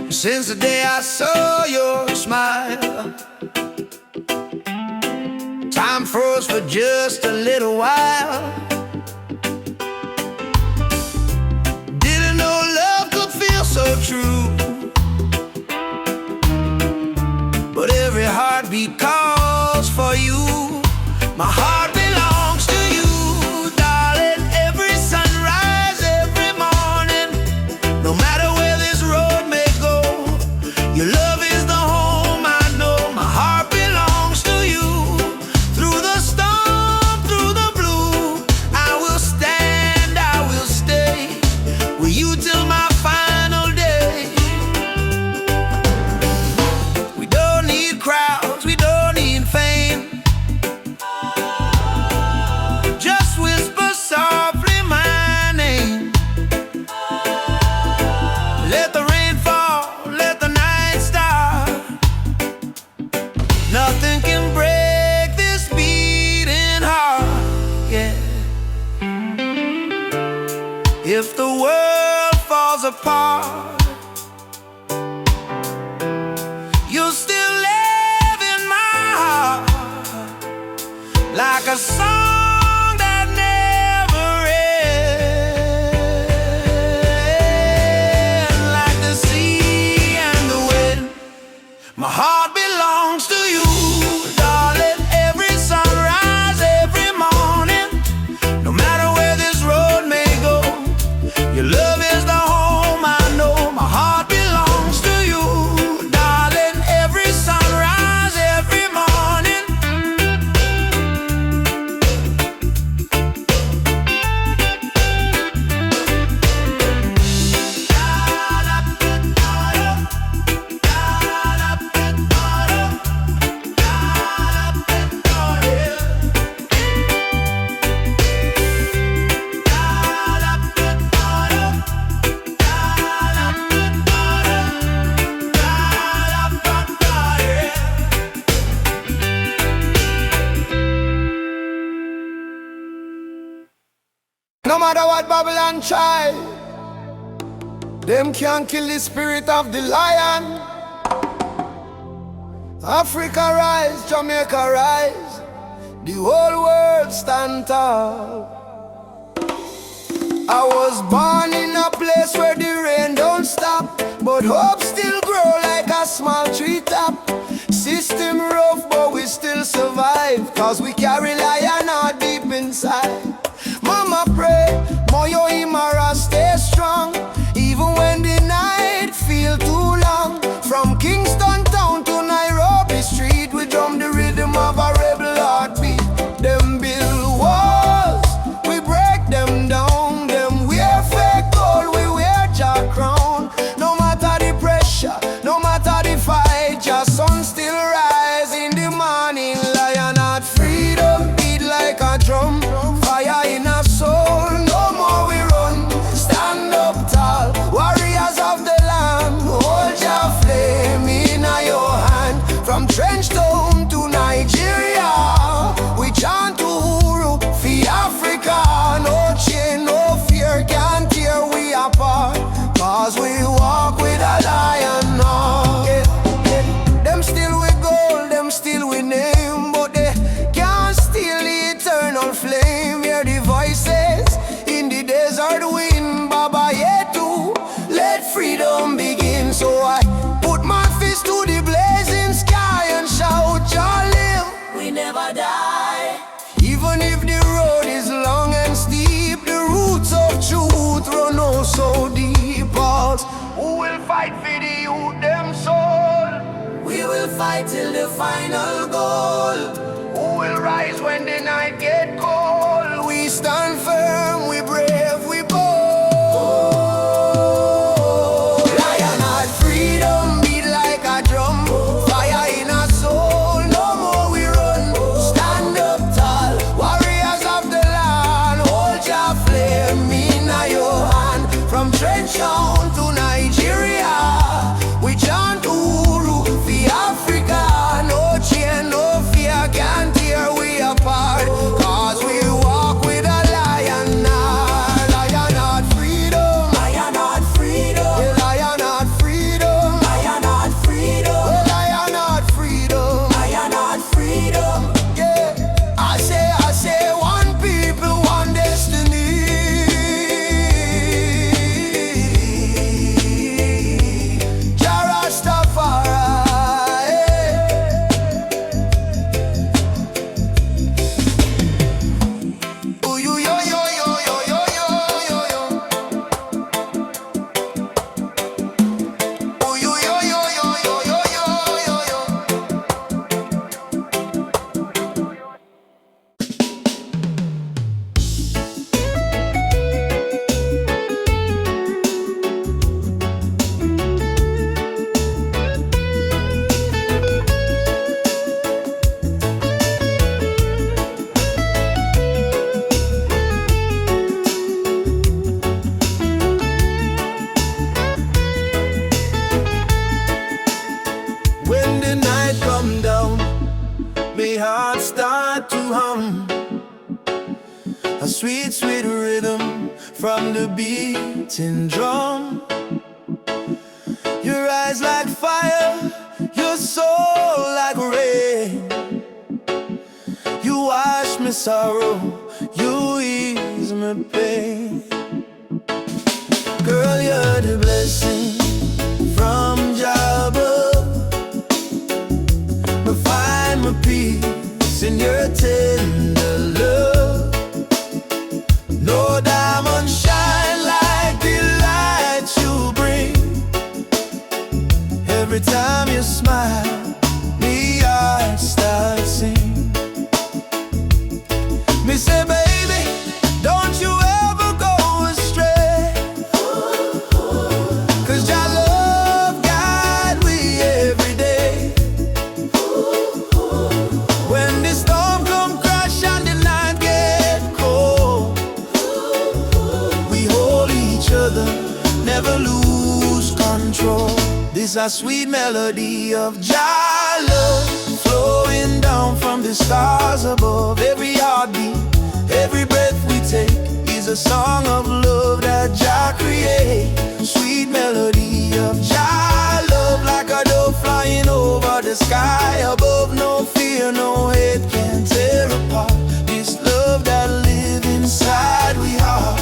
Since the day I saw your smile, time froze for just a little while. Didn't know love could feel so true, but every heartbeat calls for you. My heart belongs to you, darling. Every sunrise, every morning, no matter where this road may go, your love is the home I know. My heart belongs to you. Through the storm, through the blue, I will stand, I will stay with you till my final day. apart, you still live in my heart, like a song that never ends, like the sea and the wind. My heart belongs to you, darling. Every sunrise, every morning, no matter where this road may go, your love is the home I know. My heart belongs to you, darling. Every sunrise, every morning. No matter what Babylon try, them can't kill the spirit of the lion. Africa rise, Jamaica rise, the whole world stand tall. I was born in a place where the rain don't stop, but hope still grow like a small treetop. System rough, but we still survive, cause we carry lion out deep inside. Mama pray, Moyo Imara stay strong, even when the night feel too long. From Kingston town to Nairobi street, we drum the rhythm of a rebel heartbeat. Them build walls, we break them down. Them wear fake gold, we wear Jah crown. No matter the pressure, no matter the fight, Jah sun still rise in the morning. Lion heart freedom, beat like a drum. Fire in our soul, no more we run. Stand up tall, warriors of the land. Hold your flame in your hand. From Trench Town to Nigeria, we chant Uhuru for Africa. No chain, no fear can tear we apart, cause we walk with a lion now. Them still with gold, them still with name, but they can't steal the eternal flame. Hear the voices in the desert wind, Baba Yetu, let freedom begin. So I put my fist to the blazing sky and shout, Jah live, we never die. Even if the road is long and steep, the roots of truth run oh so deep. Pulse, who will fight for the youth, them soul? We will fight till the final goal. Who will rise when the night get cold? We stand firm, we brave, we bold. Lion heart freedom, beat like a drum. Fire in our soul, no more we run. Stand up tall, warriors of the land. Hold your flame in your hand. From Trench Town to Nigeria, we chant Uhuru for Africa. No chain, no fear can tear we apart, cause we walk with a lion now. Lion heart freedom, lion heart freedom, lion heart freedom, lion heart freedom, lion heart freedom, lion heart freedom. Yeah, I say one people, one destiny. Jah Rastafari. Ooh, yo, yo, yo, yo, yo, yo, yo, yo. Ooh, yo, yo, yo, yo, yo, yo, yo, yo. When the night come down, my heart start to hum. A sweet, sweet rhythm from the beating drum. soul like rain. You wash me sorrow, you ease my pain. Girl, you're the blessing from Jah above. I find my peace in your tender love. No diamond shine like the light you bring. Every time you smile, me heart starts sing. Me say, baby, don't you ever go astray, 'cause your love guide we every day. When the storm come crash and the night get cold, we hold each other, never lose control. This a sweet melody of Jah love, flowing down from the stars above. Every heartbeat, every breath we take is a song of love that Jah create. Sweet melody of Jah love, like a dove flying over the sky above. No fear, no hate can tear apart this love that live inside we heart.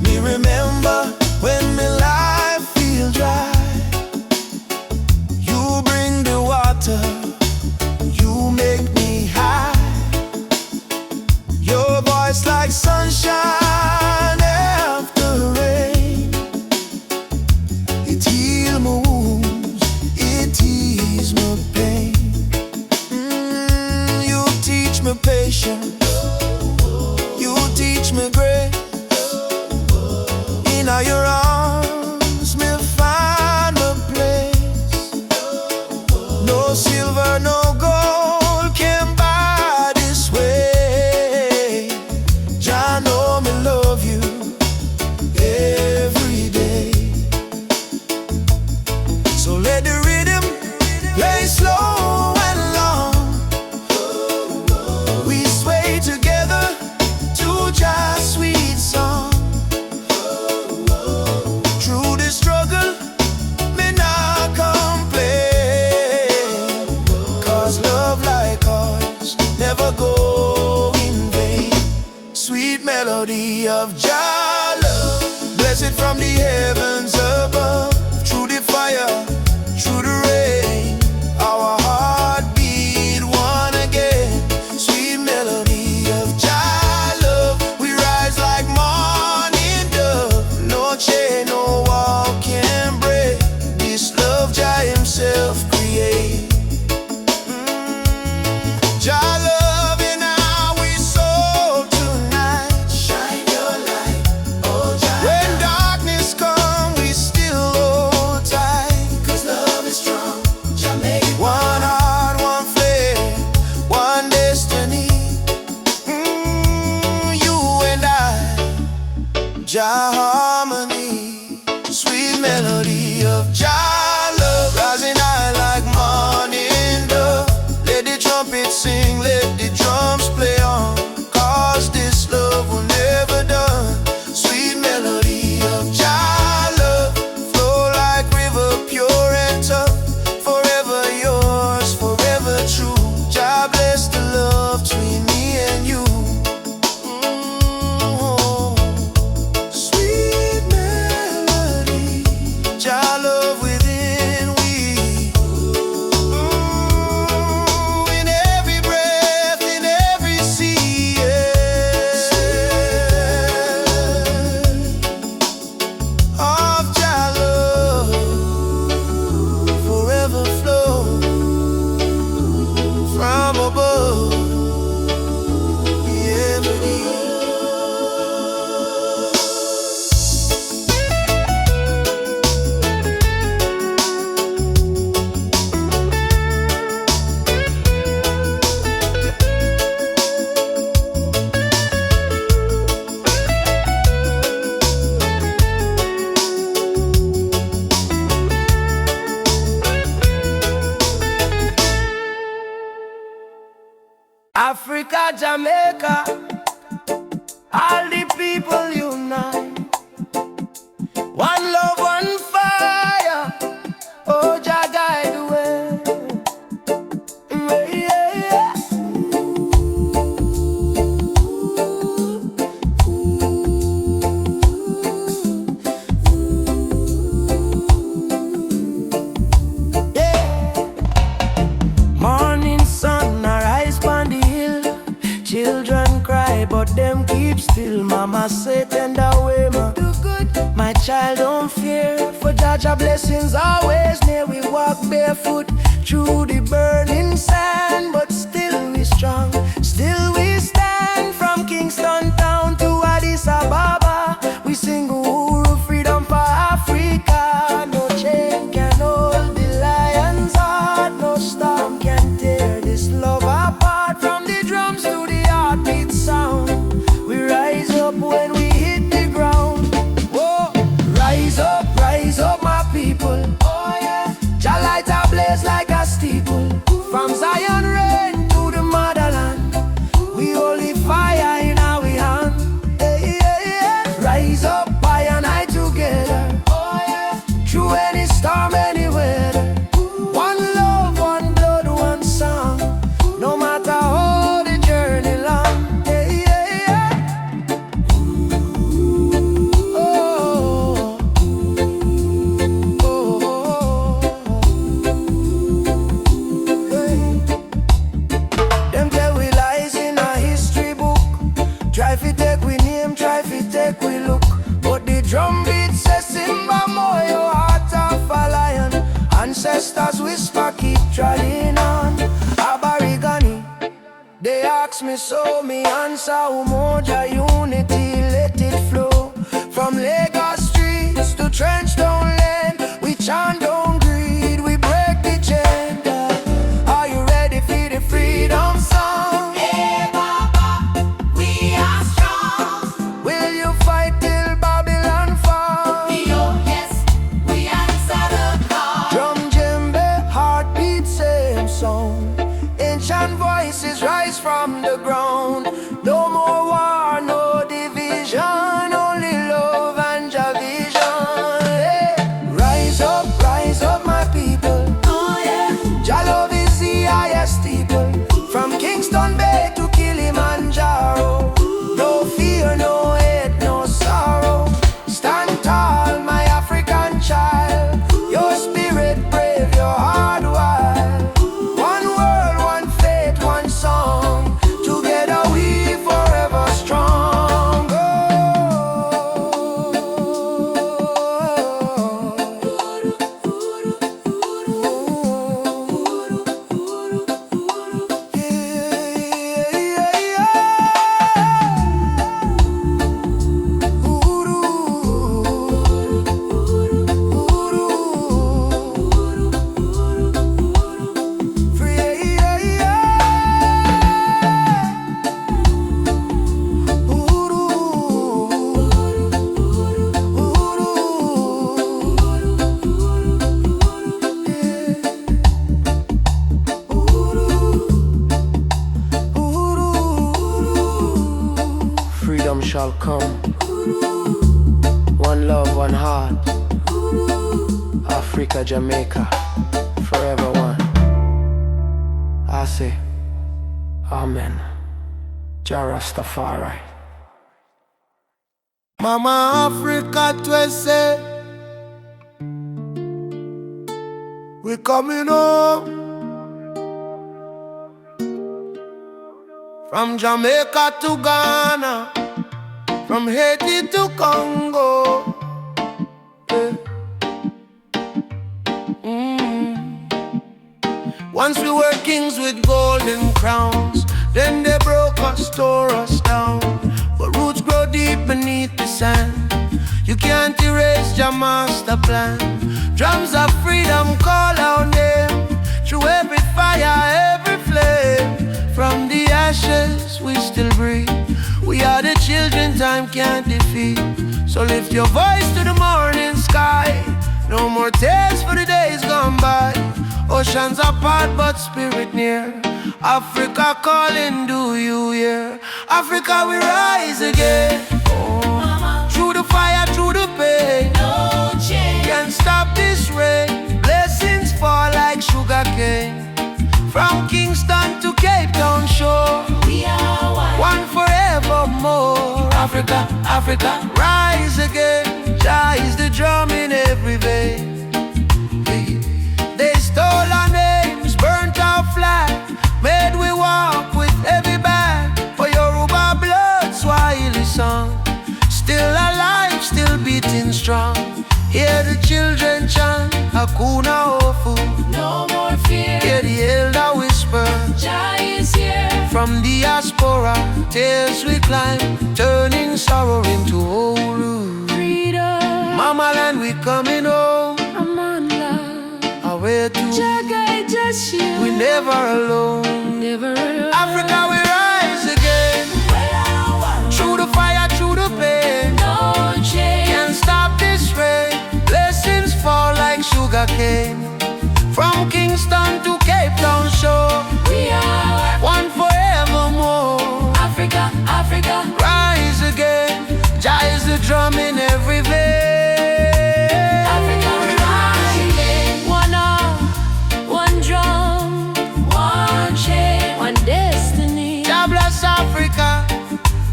Me remember when my life feel dry, you bring the water, you make me high. Your voice like sunshine after rain. It heal my wounds, it ease my pain. You teach me patience, you teach me grace. In all your arms, me find my place. No silver, no gold can buy this way. Jah know me love you every day. So let the rhythm play slow and long. We sway together to Jah's sweet song. Through the struggle, me not complain, 'cause love like ours never go in vain. Sweet melody of Jah love, blessed from the heavens above. Through the fire, through the rain, our heart beat one again. Sweet melody of Jah love, we rise like morning dove. No chain, no wall can break this love Jah himself create. Jah love in our soul tonight. Shine your light, oh Jah. When darkness come, we still hold tight, 'cause love is strong. Jah make it one heart, one flame, one destiny. You and I, Jah harmony. Sweet melody of Jah love, rising high like morning dove. Let the trumpet sing, let the drums play on, 'cause this love will never done. Sweet melody of Jah love, flow like river, pure and tough. Forever yours, forever true. Jah bless the love between me and you. Sweet melody, Jah love within we. In every breath, in every sea, yeah. Of Jah love, forever flow from above. Yeah, Africa, Jamaica, all the people unite. One love, one fire. Oh, Jah them keep still. Mama say tender way, ma do good. My child don't fear, for Jaja blessings always near. We walk barefoot through the burning sand, but still we strong, still we stand. From Kingston town to Addis Ababa, we sing Uhuru, freedom for Africa. No chain can hold the lion's heart, no storm can tear this love apart. From the drums to the heartbeat sound, we rise up when we hit the ground. Whoa, rise up my people. Oh yeah, Jah light a blaze like a steeple. From Zion rain to the motherland, we only fire in our hand. Hey, yeah, yeah. Rise up, I and I together. Oh yeah, through any storm, any weather. One love, one blood, one song. No matter how the journey long. Hey, yeah, yeah. Oh, oh, hey. Them tell we lies in a history book. Try fi take we name, try fi take we look. But the drum beat says Simba Moyo, heart of a lion. Ancestors whisper, keep trying on. Abarigani, they ask me so, me answer Umoja unity, let it flow. From Lagos streets to Trenchtown Lane, we chant don't greed, we break the chain. Are you ready for the freedom song? Hey Baba, we are strong. Will you fight till Babylon fall? Oh yes, we answer the call. Drum, djembe, heartbeat, same song. Ancient voices rise from the ground. No more war, no division, only love and Jah vision. Hey, rise up, my people. Oh yeah, Jah love is the highest steeple. From Kingston Bay to Kilimanjaro. No fear, no hate, no sorrow. Stand tall, my African child. Your spirit brave, your heart wild. One world, one faith, one song. Together we forever strong. Freedom shall come. One love, one heart. Africa, Jamaica, forever one. I say, Amen. Jah Rastafari. Mama Africa twese, we coming home. From Jamaica to Ghana, from Haiti to Congo. Yeah. Once we were kings with golden crowns, then they broke us, tore us down. But roots grow deep beneath the sand. You can't erase your master plan. Drums of freedom call our name through every fire, every flame. From the ashes we still breathe. We are the children time can't defeat. So lift your voice to the morning sky. No more tears for the days gone by. Oceans apart but spirit near. Africa calling, do you hear? Africa we rise again. Mama, Through the fire, through the pain. no change. Can't stop this rain. Blessings fall like sugar cane. From Kingston to Cape Town shore, We are one. one forevermore. Africa, Africa, rise again. Jah is the drum in every vein. They stole our names, burnt our flag, made we walk with heavy bag. For Yoruba blood, diaspora, tears we climb, turning sorrow into old Freedom, Mama land, we coming home. I'm on love. Away to Jaga, just you. we never alone. Never alone. Africa, we rise again. Through the fire, through the pain. No change. Can't stop this rain. Blessings fall like sugar cane. From Kingston to Cape Town shore, We are one forevermore. Africa, Africa. Rise again. Jah is the drum in every vein. Africa, we rise again. One arm, one drum, one chain, one destiny. Jah bless Africa.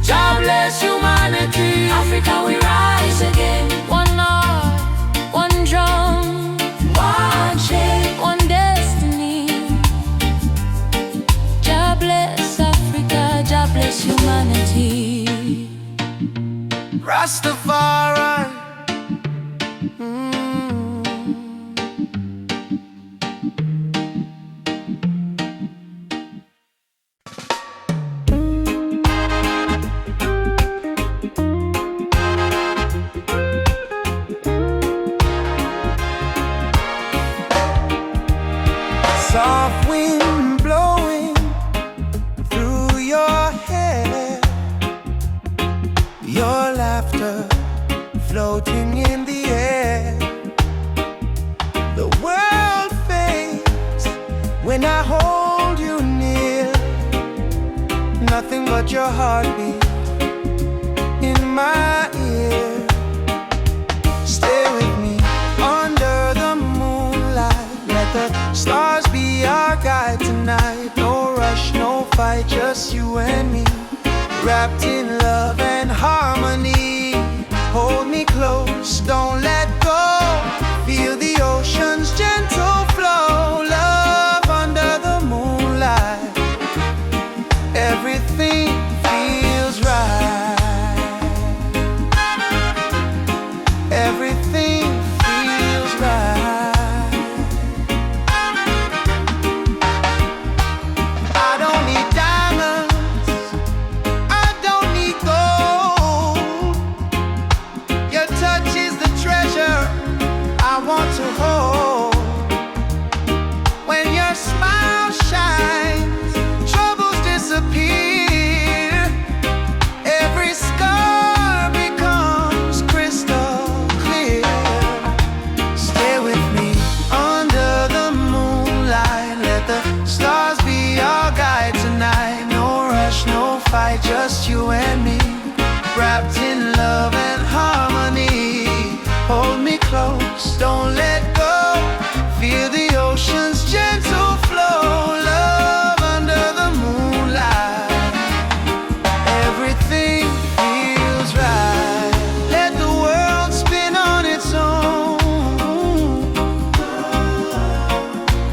Jah bless humanity. Africa, we rise again. One heart, one drum, one chain, one destiny. Jah bless Africa, Jah bless humanity. Rastafari. Soft wind blowing through your hair, your laughter floating in the air. The world fades when I hold you near. Nothing but your heartbeat in my ear. Stay with me under the moonlight. Let the stars be our guide tonight. No rush, no fight, just you and me, wrapped in love and harmony. Hold me close, don't let go. Feel the ocean's gentle flow. Love under the moonlight. Everything feels right. Everything feels right. I don't need diamonds, I don't need gold. Your touch is the treasure I want to hold. When your smile shines, troubles disappear. Every scar becomes crystal clear. Stay with me under the moonlight. Let the stars be our guide tonight. No rush, no fight, just you and me, wrapped in love and harmony. Hold me close, don't let go. Feel the ocean's gentle flow. Love under the moonlight. Everything feels right. Let the world spin on its own.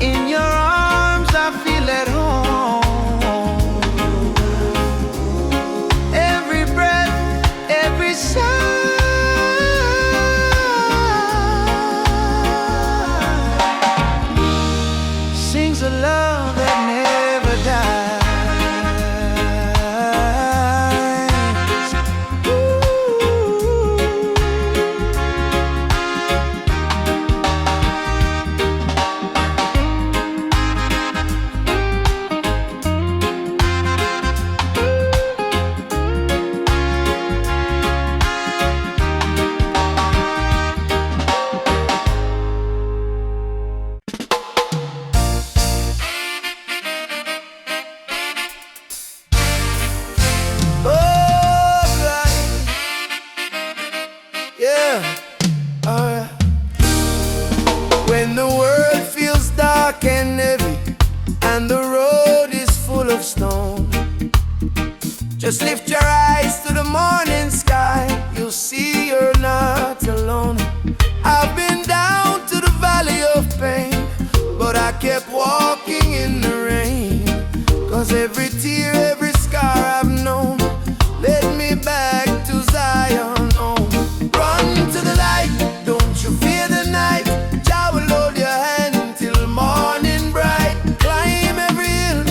In your arms I feel at home. Every breath, every sigh sings a love that never dies. Alright, yeah, alright. When the world feels dark and heavy and the road is full of stone, just lift your eyes to the morning sky. You'll see you're not alone. I've been down to the valley of pain, but I kept walking in the rain. 'Cause every tear, every scar I've known led me back to Zion home. Run to the light, don't you fear the night. Jah will hold your hand till morning bright. Climb every hill,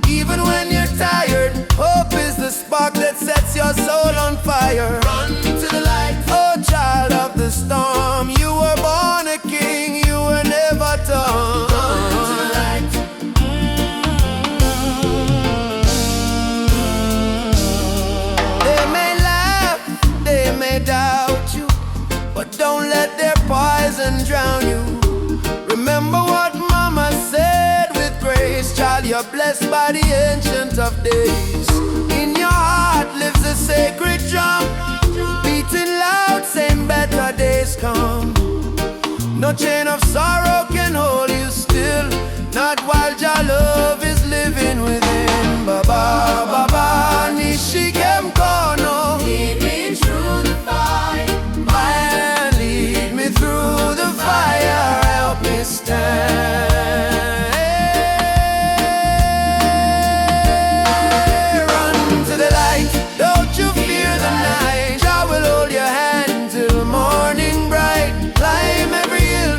even when you're tired. Hope is Jah blessed by the ancient of days. In your heart lives a sacred drum, beating loud, saying better days come. No chain of sorrow can hold you still, not while Jah love is living within. Baba, Baba, Nishikem Kono, lead me through the fire. Man, lead me through the fire, help me stand. Run to the light, don't you fear the night. Jah will hold your hand till morning bright. Climb every hill,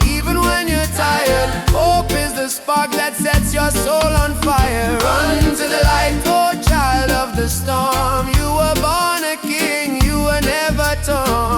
even when you're tired. Hope is the spark that sets your soul on fire. Run to the light, oh child of the storm. You were born a king, you were never torn.